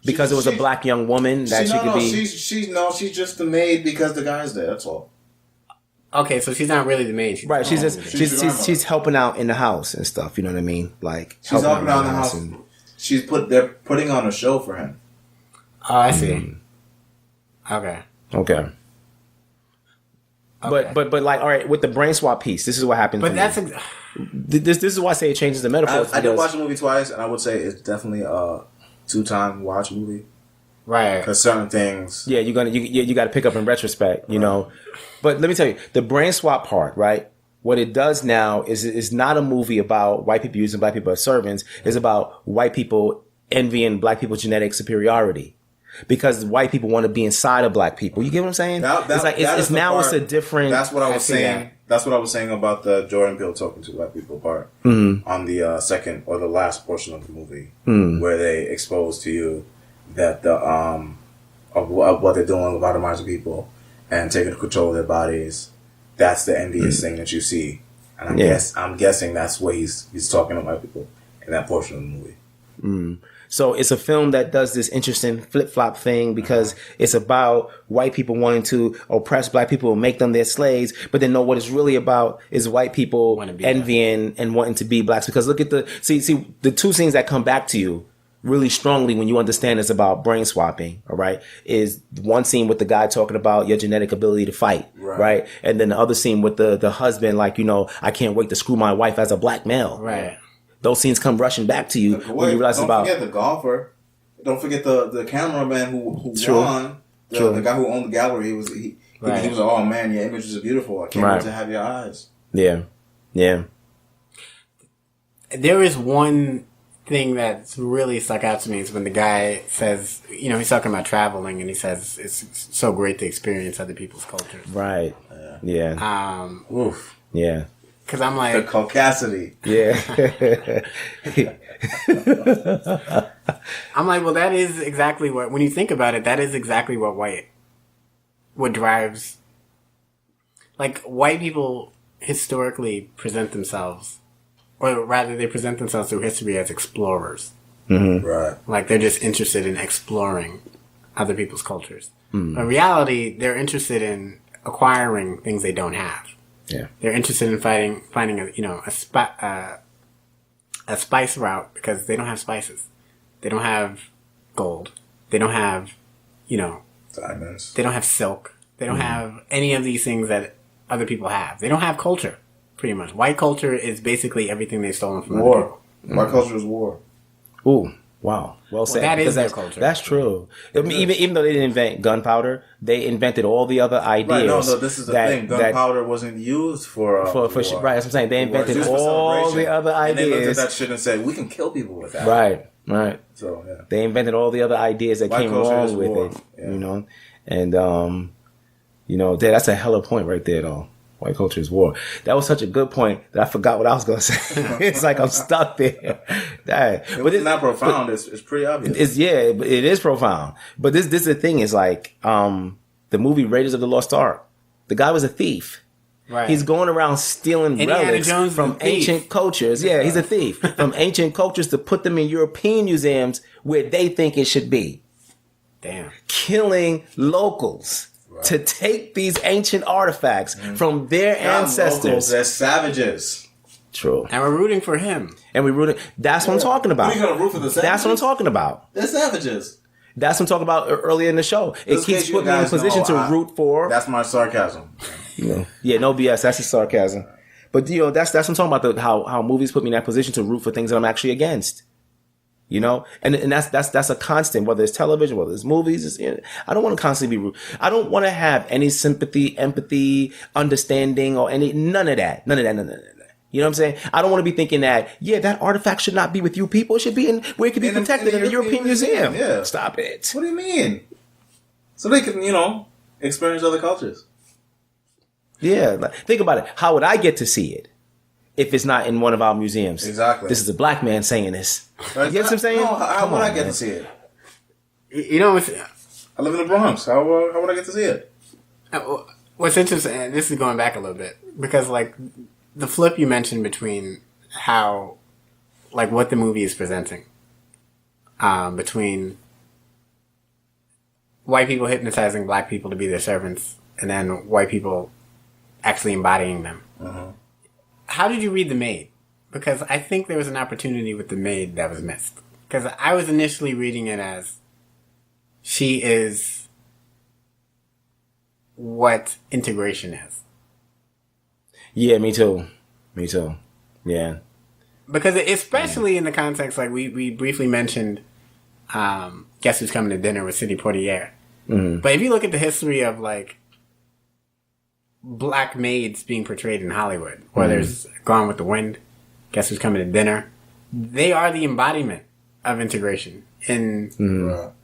Because it was a black young woman that she could be. She's just the maid because the guy's there. That's all. Okay, so she's not really the maid. She's Right, she's the just she's helping out in the house and stuff. You know what I mean? Like She's helping out in the around house. and- They're putting on a show for him. Oh, I see. Okay. Okay. But like, all right, with the brain swap piece, this is what happened. But for that's me. This is why I say it changes the metaphors. I did because- watch the movie twice, and I would say it's definitely a 2-time watch movie. right. Because certain things. Yeah, you got to pick up in retrospect, you know. But let me tell you, the brain swap part, right? What it does now is it's not a movie about white people using black people as servants. It's about white people envying black people's genetic superiority because white people want to be inside of black people. You get what I'm saying? It's a different. That's what I was see saying. that. That's what I was saying about the Jordan Peele talking to black people part Mm-hmm. on the second or the last portion of the movie, where they expose to you that the of what they're doing with automizing people and taking control of their bodies. That's the envious thing that you see, and I'm guessing that's what he's talking to white people in that portion of the movie. So it's a film that does this interesting flip-flop thing because it's about white people wanting to oppress black people and make them their slaves, but then what it's really about is white people envying and wanting to be blacks. Because look at the two scenes that come back to you really strongly when you understand it's about brain swapping, all right, is one scene with the guy talking about your genetic ability to fight, right? And then the other scene with the husband, like, I can't wait to screw my wife as a black male. Right. Those scenes come rushing back to you when you realize don't about... Don't forget the golfer. Don't forget the cameraman who True. won. The guy who owned the gallery. He was Right. oh man, your images are beautiful. I can't wait to have your eyes. Yeah. There is one thing that's really stuck out to me is when the guy says, he's talking about traveling and he says it's so great to experience other people's cultures. Right. Yeah. Oof. Yeah. because I'm The like, caucasity. Yeah. I'm like, well, that is exactly what, when you think about it, that is exactly what drives, like, white people historically present themselves, or rather, they present themselves through history as explorers. Right. Like, they're just interested in exploring other people's cultures. But in reality, they're interested in acquiring things they don't have. Yeah. They're interested in finding a spice route because they don't have spices. They don't have gold. They don't have, Diamonds. they don't have silk. They don't have any of these things that other people have. They don't have culture, pretty much. White culture is basically everything they've stolen from other War. people. White culture is war. Ooh, wow. Well said. that is Because their that's, culture. That's true. I mean, even though they didn't invent gunpowder, they invented all the other ideas. Right, no, this is the thing. Gunpowder wasn't used for for war. shit. Right, that's what I'm saying. They It was invented used for all celebration. the other And they looked at ideas. that shit and said, we can kill people with that. Right. So, yeah. They invented all the other ideas that White came culture is along with war. it. Yeah. And that's a hella point right there, though. White culture is war. That was such a good point that I forgot what I was going to say. It's like I'm stuck there. It wasn't that profound. It's pretty obvious. But it is profound. But this is the thing is like the movie Raiders of the Lost Ark. The guy was a thief. Right. He's going around stealing Indiana relics Jones is from a thief. ancient cultures. Yeah, he's a thief. From ancient cultures to put them in European museums where they think it should be. Damn. Killing locals to take these ancient artifacts from their ancestors. Locals, they're savages. True. And we're rooting for him. And we rooted. That's what I'm talking about. What are you gonna root for the That's what I'm savages? talking about. They're savages. That's what I'm talking about earlier in the show. It Just in keeps case you putting me in a guys position know, to root for. That's my sarcasm. Yeah, no BS. That's the sarcasm. But that's what I'm talking about. How movies put me in that position to root for things that I'm actually against. And that's a constant. Whether it's television, whether it's movies, I don't want to constantly be root. I don't want to have any sympathy, empathy, understanding, or none of that. None of that. You know what I'm saying? I don't want to be thinking that, that artifact should not be with you people. It should be where it could be protected in a European museum. Yeah. Stop it. What do you mean? So they can, experience other cultures. Yeah. Think about it. How would I get to see it if it's not in one of our museums? Exactly. This is a black man saying this. Right? You get what I'm saying? No, how would I get man. to see it? What's I live in the Bronx. How would I get to see it? What's interesting, and this is going back a little bit, because like the flip you mentioned between how, like what the movie is presenting, between white people hypnotizing black people to be their servants, and then white people actually embodying them. How did you read The Maid? Because I think there was an opportunity with The Maid that was missed. Because I was initially reading it as she is what integration is. Yeah, me too. Yeah. Because especially in the context, like we briefly mentioned, Guess Who's Coming to Dinner with Sidney Poitier. But if you look at the history of like black maids being portrayed in Hollywood, or there's Gone with the Wind, Guess Who's Coming to Dinner, they are the embodiment of integration in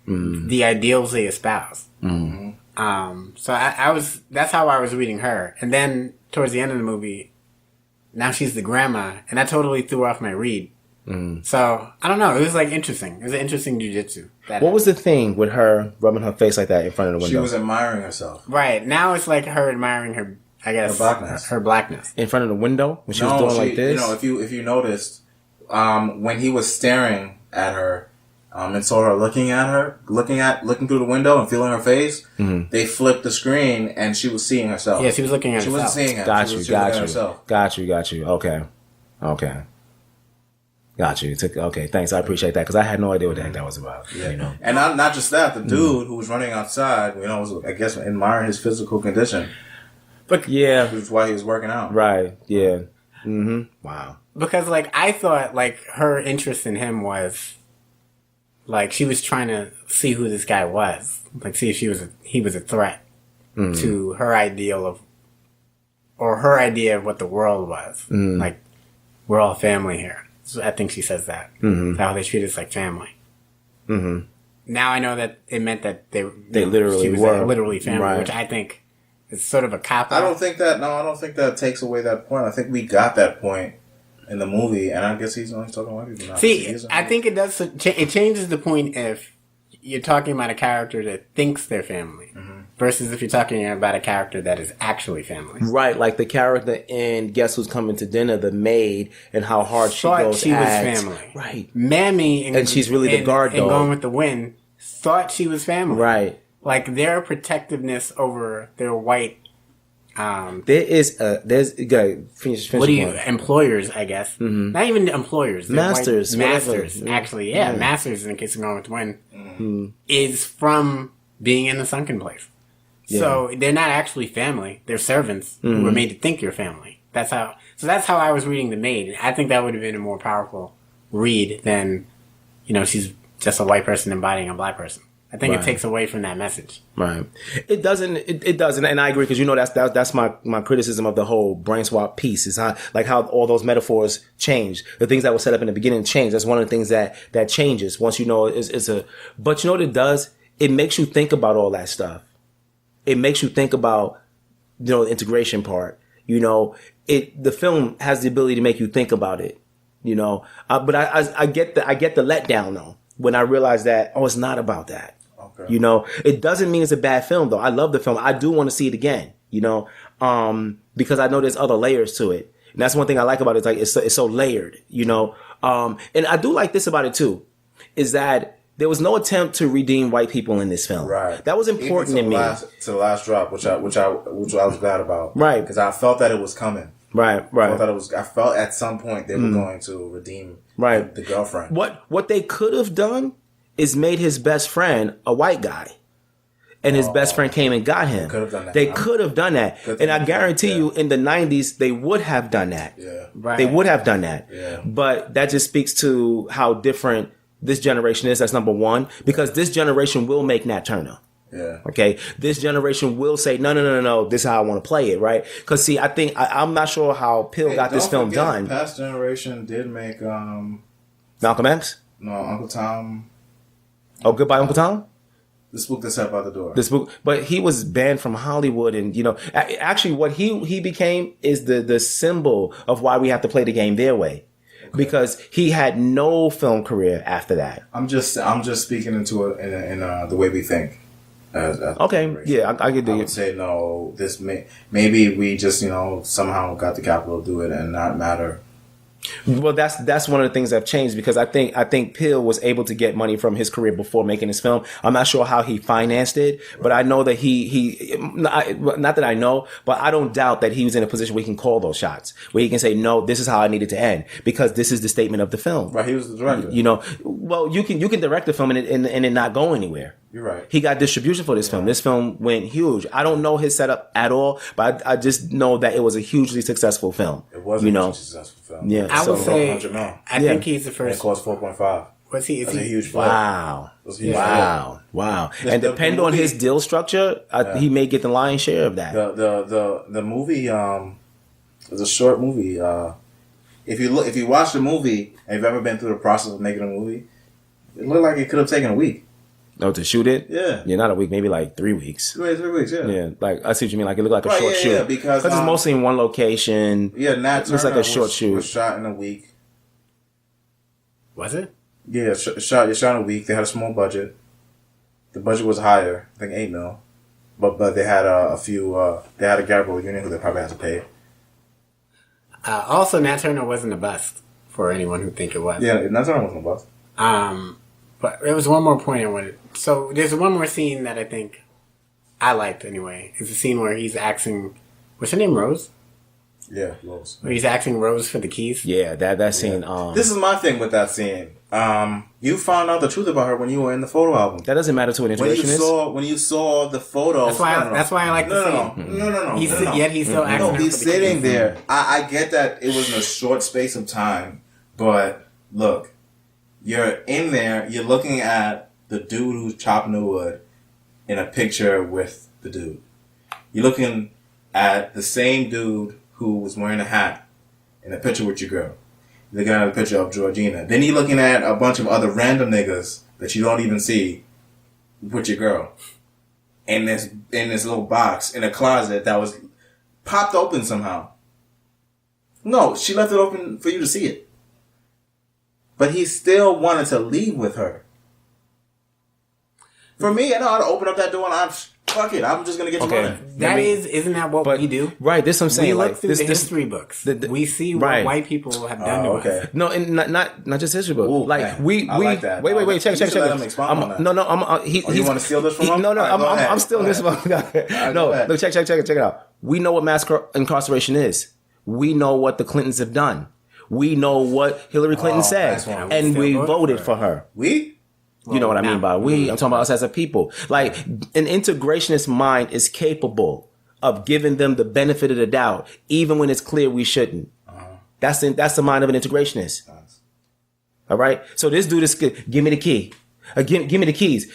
the ideals they espouse. So that's how I was reading her. And then towards the end of the movie, now she's the grandma, and that totally threw off my read. So I don't know. It was like interesting. It was an interesting jujitsu. What was the thing with her rubbing her face like that in front of the window? She was admiring herself. Right. Now it's like her admiring her, I guess, her blackness. In front of the window when she was doing like this? If you noticed, when he was staring at her, and saw her looking through the window and feeling her face, they flipped the screen and she was seeing herself. Yeah, she was looking at herself. She wasn't seeing him. Got she you. was looking at herself. Got you. Okay. Got you. Okay, thanks. I appreciate that because I had no idea what the heck that was about. Yeah. And not just that, the dude who was running outside, was, I guess, admiring his physical condition. But yeah, which is why he was working out. Right. Yeah. Wow. Because like I thought like her interest in him was like she was trying to see who this guy was, like see if he was a threat to her ideal of, or her idea of what the world was. Like we're all family here. So I think she says that. How they treat us like family. Now I know that it meant that they literally she was were literally family, right. which I think It's sort of a cop. I don't think that takes away that point. I think we got that point in the movie, and I guess he's only talking white people now. See, I think it does. It changes the point if you're talking about a character that thinks they're family versus if you're talking about a character that is actually family. Right, like the character in Guess Who's Coming to Dinner, the maid, and how hard she Thought goes she was at. family. Right. Mammy And she's really the guard and dog. Going with the Wind thought she was family. Right. Like their protectiveness over their white. There's go finish What do you point. employers? I guess not even employers. They're Masters, white, whatever. masters. Actually, yeah, masters. In case of Going with the Wind, is from being in the sunken place. So they're not actually family. They're servants who were made to think you're family. That's how. So that's how I was reading The Maid. I think that would have been a more powerful read than, she's just a white person embodying a black person. I think it takes away from that message. Right. It doesn't, and I agree, because that's my criticism of the whole brain swap piece, is how all those metaphors change. The things that were set up in the beginning change. That's one of the things that changes once but you know what it does? It makes you think about all that stuff. It makes you think about, the integration part. The film has the ability to make you think about it, but I get the letdown though, when I realize that, it's not about that. Okay. It doesn't mean it's a bad film though. I love the film. I do want to see it again, because I know there's other layers to it. And that's one thing I like about it. It's like, it's so layered, and I do like this about it too, is that there was no attempt to redeem white people in this film. Right. That was important to me. To the last drop, which I was glad about. Right. Because I felt that it was coming. Right. I felt at some point they were going to redeem the girlfriend. What they could have done is made his best friend a white guy. And his best friend came and got him. They could have done that. And I guarantee you, in the 90s, they would have done that. Yeah. Right. They would have done that. Yeah. But that just speaks to how different this generation is. That's number one. Because this generation will make Nat Turner. Yeah. Okay. This generation will say, no. This is how I want to play it, right? Because see, I think I'm not sure how Pill got this film done. The past generation did make Malcolm X. No, Uncle Tom. Oh, Goodbye, Uncle Tom. The Spook That Sat by the Door. But he was banned from Hollywood, and actually, what he became is the symbol of why we have to play the game their way. Okay. Because he had no film career after that. I'm just speaking into it in the way we think. Okay, yeah, I could do it. I would say no. Maybe we just somehow got the capital to do it and not matter. Well, that's one of the things that have changed, because I think Pill was able to get money from his career before making this film. I'm not sure how he financed it, but I know that not that I know, but I don't doubt that he was in a position where he can call those shots, where he can say, no, this is how I need it to end, because this is the statement of the film. Right, he was the director. Well, you can direct the film and it not go anywhere. You're right. He got distribution for this film. This film went huge. I don't know his setup at all, but I just know that it was a hugely successful film. It was a hugely successful film. Yeah, I would say, I think he's the And first. it cost 4.5. Was he? That's a huge flip. Wow. Wow. And depending on his deal structure, he may get the lion's share of that. The movie is a short movie. If you watch the movie and you've ever been through the process of making a movie, it looked like it could have taken a week. Oh, to shoot it? Yeah. Yeah, not a week, maybe like 3 weeks. 3 weeks, yeah. Yeah, like I see what you mean. Like it looked like a short shoot. Yeah, because it's mostly in one location. Yeah, Nat Turner looks like a short shoot. Was shot in a week. Was it? Yeah, shot in a week. They had a small budget. The budget was higher, I think $8 million. But they had a few. They had a Gabrielle Union who they probably had to pay. Also, Nat Turner wasn't a bust for anyone who think it was. Yeah, Nat Turner wasn't a bust. But there was one more point I wanted. So there's one more scene that I think I liked anyway. It's a scene where he's asking, what's her name, Rose? Yeah, Rose. Where he's asking Rose for the keys. Yeah, that scene. This is my thing with that scene. You found out the truth about her when you were in the photo album. That doesn't matter to an interventionist. When you saw the photos. That's why I like the scene. No. Yet he's still asking her for the he's sitting keys. there. I get that it was in a short space of time, but look, you're in there. You're looking at the dude who's chopping the wood in a picture with the dude. You're looking at the same dude who was wearing a hat in a picture with your girl. You're looking at a picture of Georgina. Then you're looking at a bunch of other random niggas that you don't even see with your girl. in this little box in a closet that was popped open somehow. No, she left it open for you to see it. But he still wanted to leave with her. For me, I know how to open up that door and fuck it. I'm just going to get you money. Isn't that what we do? Right, this is what I'm saying. We look like, through the history books. We see what white people have done to us. No, and not just history books. Ooh, like man. we I like that. Wait, check. Let him expound on that. No, you want to steal this from him? No, Right, I'm stealing this from him. No, look, check it out. We know what mass incarceration is. We know what the Clintons have done. We know what Hillary Clinton said, and we voted for her. You know what I mean by we. I'm talking about us as a people. Like, an integrationist mind is capable of giving them the benefit of the doubt, even when it's clear we shouldn't. That's the mind of an integrationist. All right. So this dude is, give me the key. Give me the keys,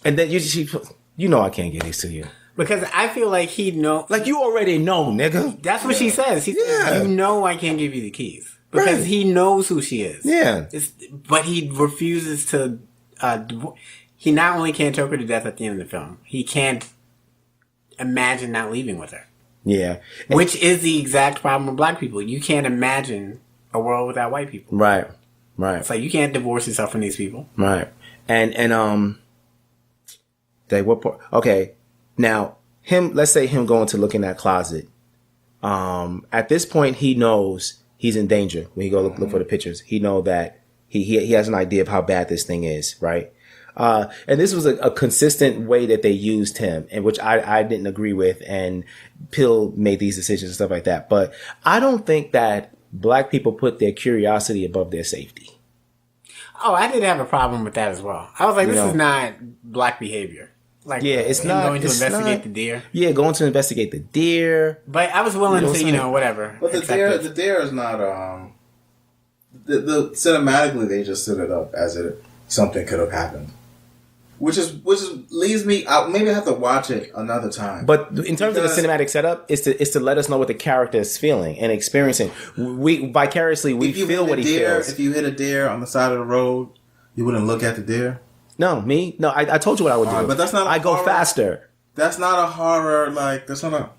and then you know I can't get these to you. Because I feel like he know, like you already know, nigga. That's what she says. He says, "You know, I can't give you the keys," because he knows who she is. Yeah, but he refuses to. He not only can't choke her to death at the end of the film, he can't imagine not leaving with her. Yeah, which is the exact problem with black people. You can't imagine a world without white people. Right. It's like you can't divorce yourself from these people. Right. And what part? Okay. Now, let's say him going to look in that closet. At this point, he knows he's in danger when he go look for the pictures. He know that he has an idea of how bad this thing is, right? And this was a consistent way that they used him, and which I didn't agree with, and Pill made these decisions and stuff like that. But I don't think that black people put their curiosity above their safety. Oh, I did have a problem with that as well. I was like, this is not black behavior. Like, it's not going to investigate the deer. Yeah, going to investigate the deer. But I was willing to, whatever. But the deer is not. The cinematically, they just set it up as something could have happened, which leaves me out. Maybe I have to watch it another time. But in terms of the cinematic setup, is to let us know what the character is feeling and experiencing. We vicariously feel what he feels. If you hit a deer on the side of the road, you wouldn't look at the deer. No, me? No, I told you what I would do. But that's not. I go faster. That's not a horror. Like that's not a.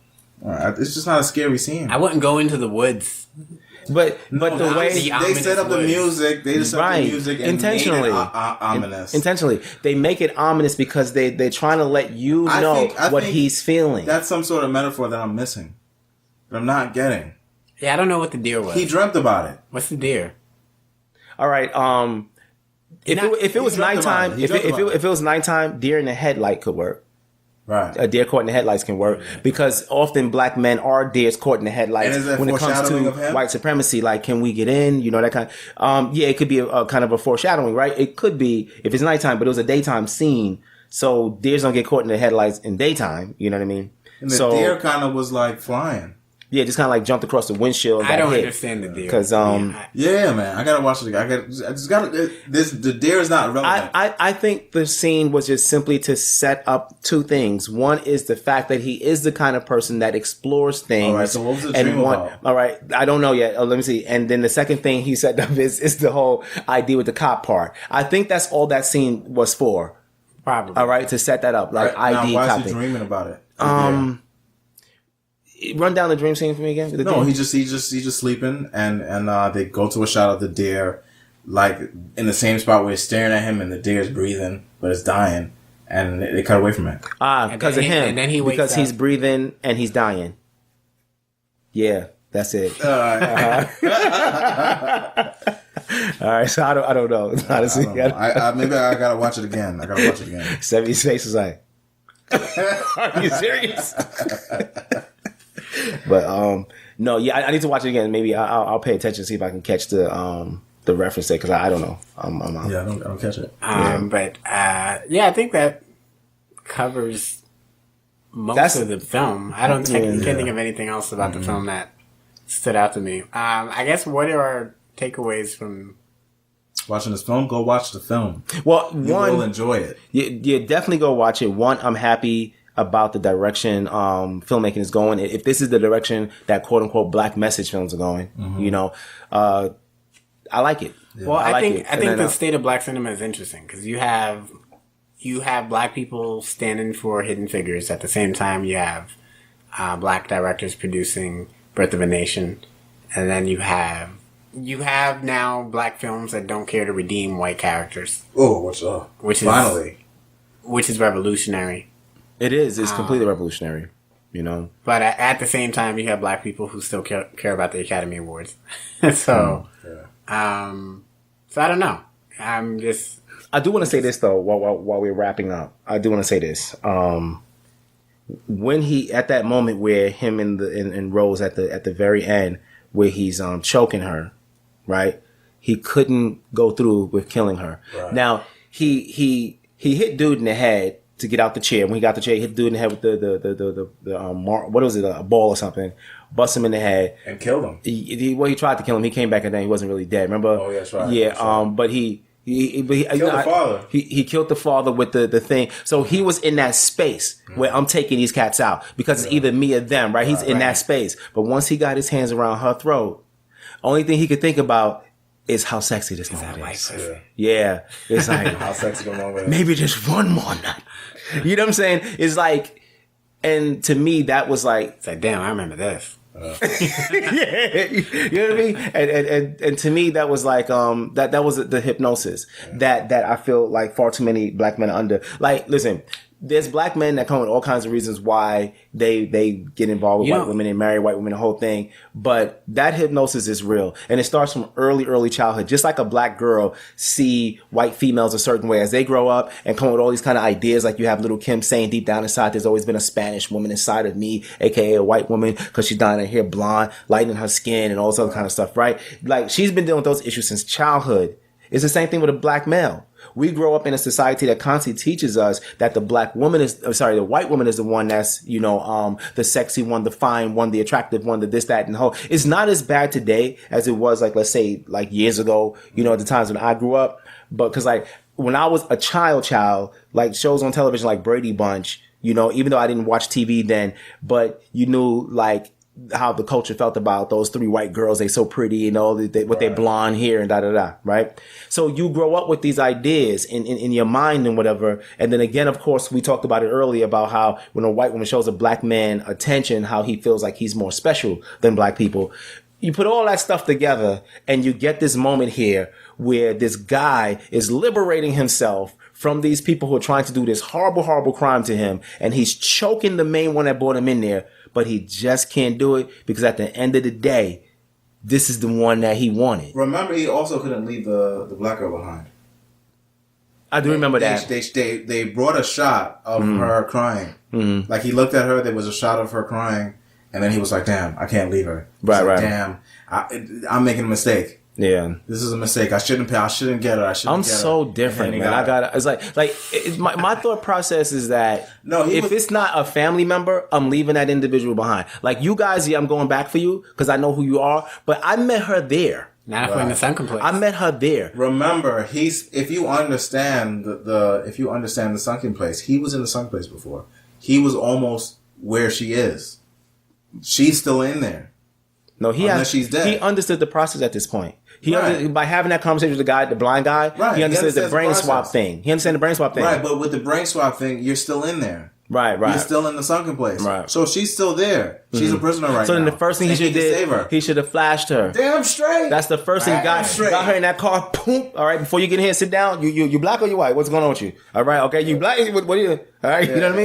It's just not a scary scene. I wouldn't go into the woods. But the way they set up the music, they just set up the music and intentionally made it ominous. Intentionally, they make it ominous because they're trying to let you know what he's feeling. That's some sort of metaphor that I'm missing, that I'm not getting. Yeah, I don't know what the deer was. He dreamt about it. What's the deer? All right. If it was nighttime, if it was nighttime, deer in the headlight could work. Right. A deer caught in the headlights can work because often black men are deers caught in the headlights when it comes to white supremacy. Like, can we get in? You know, that kind of, yeah, it could be a kind of a foreshadowing, right? It could be if it's nighttime, but it was a daytime scene. So deers don't get caught in the headlights in daytime. You know what I mean? And the deer kind of was like flying. Yeah, just kind of like jumped across the windshield. I don't understand the deer. Because yeah, man, I gotta watch it again. The deer is not relevant. I think the scene was just simply to set up two things. One is the fact that he is the kind of person that explores things. All right, so what was the dream about? All right, I don't know yet. Let me see. And then the second thing he set up is the whole idea with the cop part. I think that's all that scene was for. Probably. All right, to set that up, like right, ID now, why copy. is he dreaming about it? Run down the dream scene for me again. He's just sleeping, and they go to a shot of the deer, like in the same spot where he's staring at him, and the deer is breathing, but it's dying, and they cut away from it. Because of him, and then he wakes because up. he's breathing and he's dying. Yeah, that's it. All right, so I don't know. Honestly, maybe I gotta watch it again. 70's face was like, "Are you serious?" But no, yeah, I need to watch it again. Maybe I'll pay attention, see if I can catch the reference there, because I don't know. I'm out. Yeah, I don't catch it. But I think that covers most of the film. I can't think of anything else about the film that stood out to me. I guess what are our takeaways from watching this film? Go watch the film. Well, you will enjoy it. Yeah, definitely go watch it. One, I'm happy about the direction filmmaking is going. If this is the direction that quote unquote black message films are going, I like it. Yeah. Well, I think the state of black cinema is interesting because you have you have black people standing for Hidden Figures. At the same time, you have black directors producing Birth of a Nation. And then you have now black films that don't care to redeem white characters. Oh, what's up? Which is revolutionary. It is. It's completely revolutionary. You know. But at the same time, you have black people who still care about the Academy Awards. So I don't know. I do want to say this though, while we're wrapping up. I do want to say this. When he at that moment where him and Rose at the very end where he's choking her, right? He couldn't go through with killing her. Right. Now he hit dude in the head to get out the chair. When he got the chair, he hit dude in the head with the what was it, a ball or something, bust him in the head and killed him. He tried to kill him. He came back and then he wasn't really dead. Remember? Oh, yeah, that's right. Yeah. That's right. But he killed the father. He killed the father with the thing. So he was in that space where I'm taking these cats out because it's either me or them, right? He's in that space. But once he got his hands around her throat, only thing he could think about is how sexy this moment is. Yeah. It's like how sexy the moment is. Maybe just one more night. You know what I'm saying? It's like, and to me that was like, it's like, damn, I remember this. Yeah, you know what I mean? And to me that was like that was the hypnosis that I feel like far too many black men are under. Like, listen, there's black men that come with all kinds of reasons why they get involved with white women and marry white women, the whole thing. But that hypnosis is real. And it starts from early childhood. Just like a black girl see white females a certain way as they grow up and come with all these kind of ideas. Like you have little Kim saying deep down inside, there's always been a Spanish woman inside of me, aka a white woman, because she's dying her hair blonde, lightening her skin and all this other kind of stuff, right? Like she's been dealing with those issues since childhood. It's the same thing with a black male. We grow up in a society that constantly teaches us that the white woman is the one that's, the sexy one, the fine one, the attractive one, the this, that, and the whole. It's not as bad today as it was, like, let's say, like years ago, at the times when I grew up. But because, like, when I was a child, like shows on television like Brady Bunch, even though I didn't watch TV then, but you knew, like, how the culture felt about those three white girls. They so pretty and all with their blonde hair and da, right? So you grow up with these ideas in your mind and whatever. And then again, of course, we talked about it earlier about how when a white woman shows a black man attention, how he feels like he's more special than black people. You put all that stuff together and you get this moment here where this guy is liberating himself from these people who are trying to do this horrible, horrible crime to him. And he's choking the main one that brought him in there. But he just can't do it because at the end of the day, this is the one that he wanted. Remember, he also couldn't leave the black girl behind. I do remember that. They brought a shot of her crying. Mm-hmm. Like, he looked at her, there was a shot of her crying, and then he was like, damn, I can't leave her. Right. Damn, I'm making a mistake. Yeah, this is a mistake. I shouldn't get her. I'm so different, man. It's like my thought process is that if it's not a family member, I'm leaving that individual behind. Like you guys, I'm going back for you because I know who you are. But I met her there. Not in the sunken place. I met her there. Remember, if you understand the sunken place, he was in the sunken place before. He was almost where she is. She's still in there. No, she's dead. He understood the process at this point. By having that conversation with the blind guy, he understood the brain swap thing. He understands the brain swap thing. Right, but with the brain swap thing, you're still in there. Right. You're still in the sunken place. Right. So she's still there. She's a prisoner right now. So then the first thing he should have did, he should have flashed her. Damn straight. That's the first thing. Got her in that car. Boom. All right. Before you get in here and sit down, you black or you white? What's going on with you? All right. Okay. You black? What are you? All right. Yeah, you know what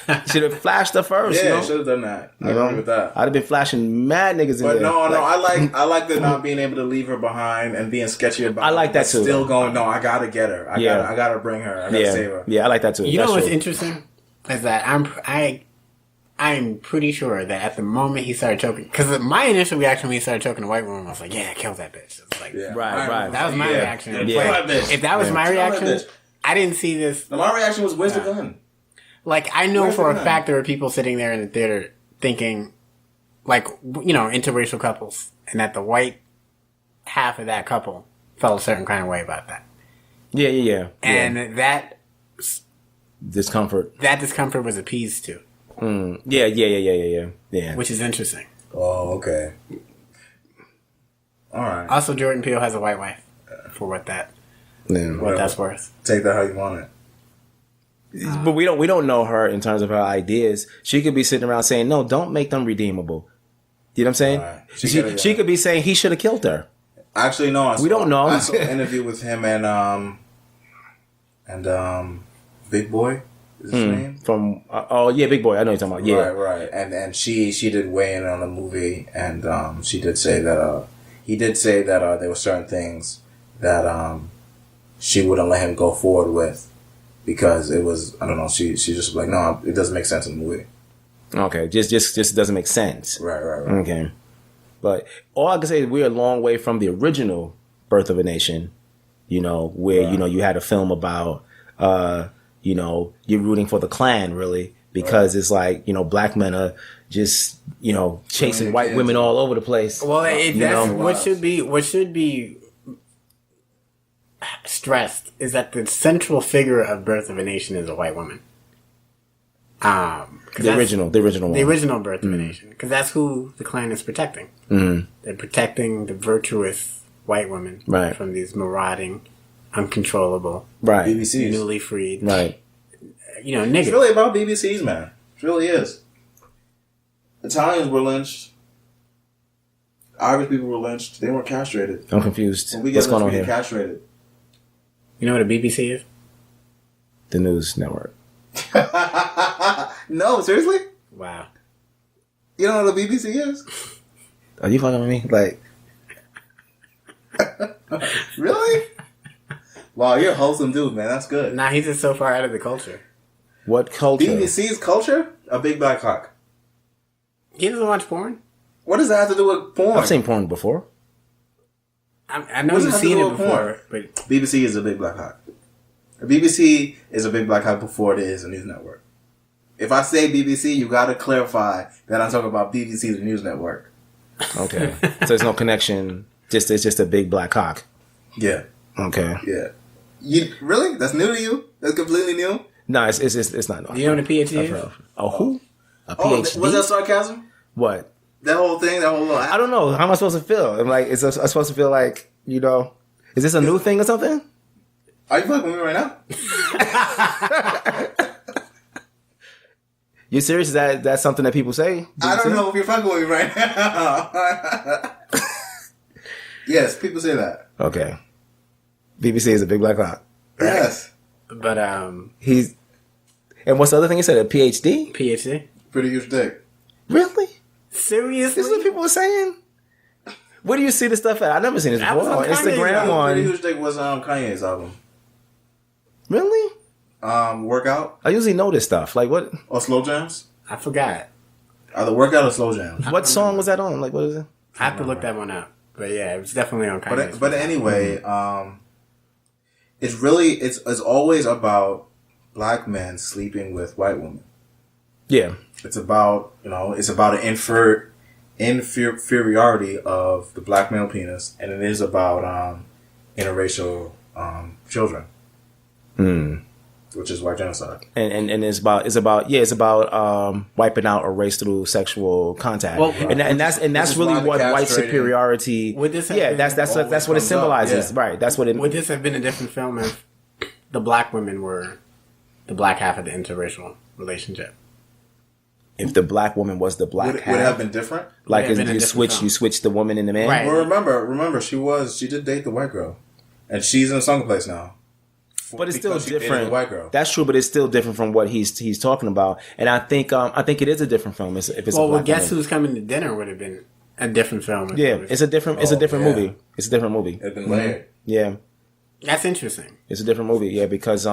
I mean? Should have flashed her first. Yeah, should have done that. I agree with that. I'd have been flashing mad niggas in there. But no. I like the not being able to leave her behind and being sketchy about it. I like that too. Still going, no, I gotta get her. I gotta bring her. I gotta save her. Yeah, I like that too. You know what's interesting? Is that I'm pretty sure that at the moment he started choking, because my initial reaction when he started choking the white woman, I was like, "Yeah, kill that bitch." It's like, right. That was my reaction. If that was my reaction, I didn't see this. My reaction was, "Where's the gun?" Like, I know for a fact there were people sitting there in the theater thinking, like, interracial couples, and that the white half of that couple felt a certain kind of way about that. Yeah. And that discomfort was appeased to. Yeah. Which is interesting. Oh, okay. All right. Also, Jordan Peele has a white wife. For what that's worth. Take that how you want it. But we don't know her in terms of her ideas. She could be sitting around saying, "No, don't make them redeemable." You know what I'm saying? Right. She could be saying he should have killed her. Actually, no. We don't know. I saw an interview with him and Big Boy is his name. From Big Boy. I know you're talking about. Yeah, Right. And she did weigh in on the movie, and she did say that he did say that there were certain things that she wouldn't let him go forward with because it was, I don't know, she just like, no, it doesn't make sense in the movie. Okay, just doesn't make sense. Right. Okay, but all I can say is we're a long way from the original Birth of a Nation. You know, where you had a film about you're rooting for the Klan really because it's like black men are just chasing white women all over the place. Well, that's what should be stressed is that the central figure of Birth of a Nation is a white woman. The original one. The original Birth of a Nation. Because that's who the Klan is protecting. Mm-hmm. They're protecting the virtuous white women from these marauding, uncontrollable, BBCs. newly freed, niggas. It's really about BBCs, man. It really is. Italians were lynched. Irish people were lynched. They weren't castrated. I'm confused. When we What's get going on lynched, we here? get castrated. You know what a BBC is? The news network. No, seriously? Wow. You don't know what the BBC is? Are you fucking with me? Like, really? Wow, you're a wholesome dude, man. That's good. Nah, he's just so far out of the culture. what culture? BBC's culture? A big black cock. He doesn't watch porn? What does that have to do with porn? I've seen porn before. I know What does you've it have to seen do it with before, porn? but BBC is a big black cock. A BBC is a big black cock before it is a news network. If I say BBC, you gotta clarify that I'm talking about BBC, the news network. Okay, so there's no connection. It's just a big black cock. Yeah. Okay. Yeah. You really? That's new to you? That's completely new? No, it's not. you know what a PhD I've is? heard. Oh, who? A Oh, PhD? was that sarcasm? What? That whole thing? That whole little I don't know. How am I supposed to feel? I'm like, I'm supposed to feel like, is this a new thing or something? Are you fucking with me right now? You serious? Is that's something that people say? I don't know if you're fucking with me right now. Yes, people say that. Okay. BBC is a big black cock. Yes. But, And what's the other thing you said? A PhD? PhD? Pretty huge dick. Really? Seriously? This is what people are saying? Where do you see this stuff at? I've never seen this That before. was On on Kanye's Instagram album. Pretty on. huge dick was Kanye's album. Really? Workout I usually know this stuff. Like what? or slow jams? I forgot. Either workout or slow jams. What song was that on? Like what is it? I have to look that one up. But yeah, it was definitely on Kanye's. But anyway, it's always about black men sleeping with white women. Yeah. It's about an inferiority of the black male penis, and it is about interracial children, which is white genocide. And it's about wiping out a race through sexual contact. Well, and that's is really why the what white castrating- superiority. Would this have Yeah, been- that's what it comes up, symbolizes. yeah. Right. That's what it. Would this have been a different film if the black women were the black half of the interracial relationship? If the black woman was the black Would it half, have been different? like Would it have been a you different film. switch the woman and the man. Right. Well, remember, she did date the white girl, and she's in a song place now. But it's still Because she dated different. the white girl. That's true, but it's still different from what he's talking about. And I think it is a different film. If it's a Well, black Guess woman. Who's Coming to Dinner would have been a different film. if Yeah, it was- it's a different yeah. movie. It's a different movie. It's been layered. Yeah, That's interesting. it's a different movie. Yeah, because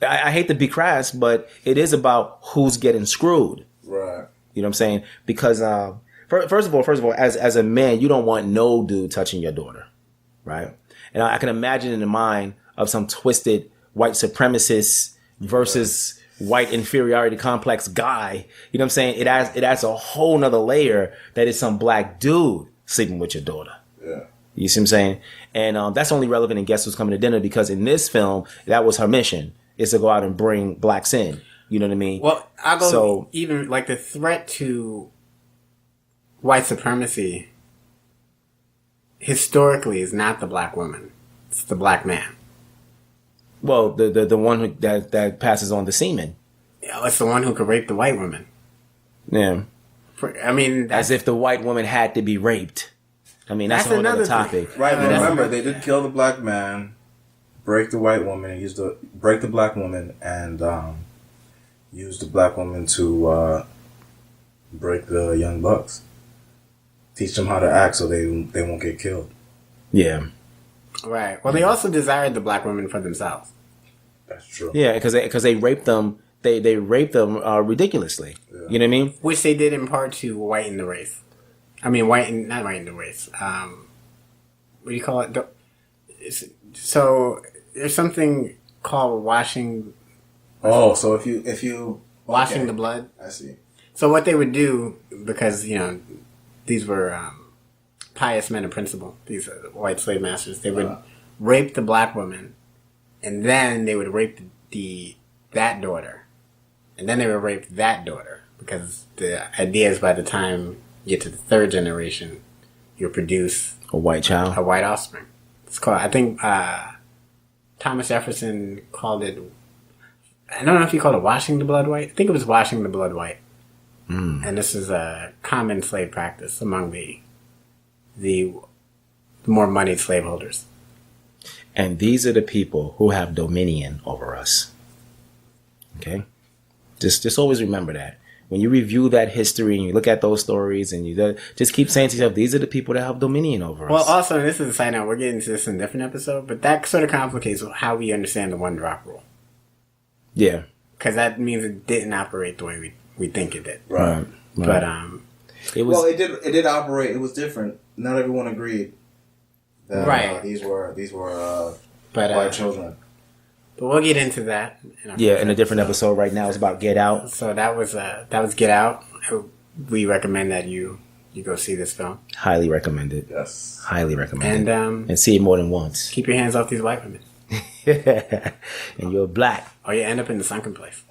I hate to be crass, but it is about who's getting screwed. Right. You know what I'm saying? Because first of all, as a man, you don't want no dude touching your daughter, right? And I can imagine in the mind of some twisted white supremacist versus white inferiority complex guy. You know what I'm saying? It adds a whole nother layer that is some black dude sleeping with your daughter. Yeah. You see what I'm saying? And that's only relevant in Guess Who's Coming to Dinner because in this film, that was her mission, is to go out and bring blacks in. You know what I mean? Well, I'll go So- even like the threat to white supremacy historically is not the black woman; it's the black man. Well, the one that passes on the semen. Yeah, it's the one who could rape the white woman. Yeah. I mean, As if the white woman had to be raped. I mean, that's another another topic. Right, but that's- remember, they did kill the black man, break the white woman, and break the black woman, and use the black woman to break the young bucks. Teach them how to act so they won't get killed. Yeah. right. Well, they also desired the black woman for themselves. That's true. Yeah, because they raped them. They raped them ridiculously. Yeah. You know what I mean? Which they did in part to whiten the race. I mean, not whiten the race. What do you call it? So there's something called washing Oh, so if you washing okay. the blood. I see. So what they would do, because these were pious men of principle, these white slave masters, they would rape the black woman, and then they would rape that daughter, and then they would rape that daughter, because the idea is by the time you get to the third generation, you'll produce A white child. a white offspring. It's called, I think, Thomas Jefferson called it, I don't know if he called it washing the blood white. I think it was washing the blood white. And this is a common slave practice among the more moneyed slaveholders. And these are the people who have dominion over us. Okay? Just always remember that. When you review that history and you look at those stories and you just keep saying to yourself, these are the people that have dominion over us. Well, also, this is a side note, we're getting to this in a different episode, but that sort of complicates how we understand the one drop rule. Yeah. Because that means it didn't operate the way we think it did. Right. But, It was Well, it did operate. It was different. Not everyone agreed that Right. these were but white children. But we'll get into that. in a different episode right now. It's about Get Out. So that was Get Out. We recommend that you go see this film. Highly recommended. Yes. Highly recommended. And And see it more than once. keep your hands off these white women. And you're black. Or you end up in the sunken place.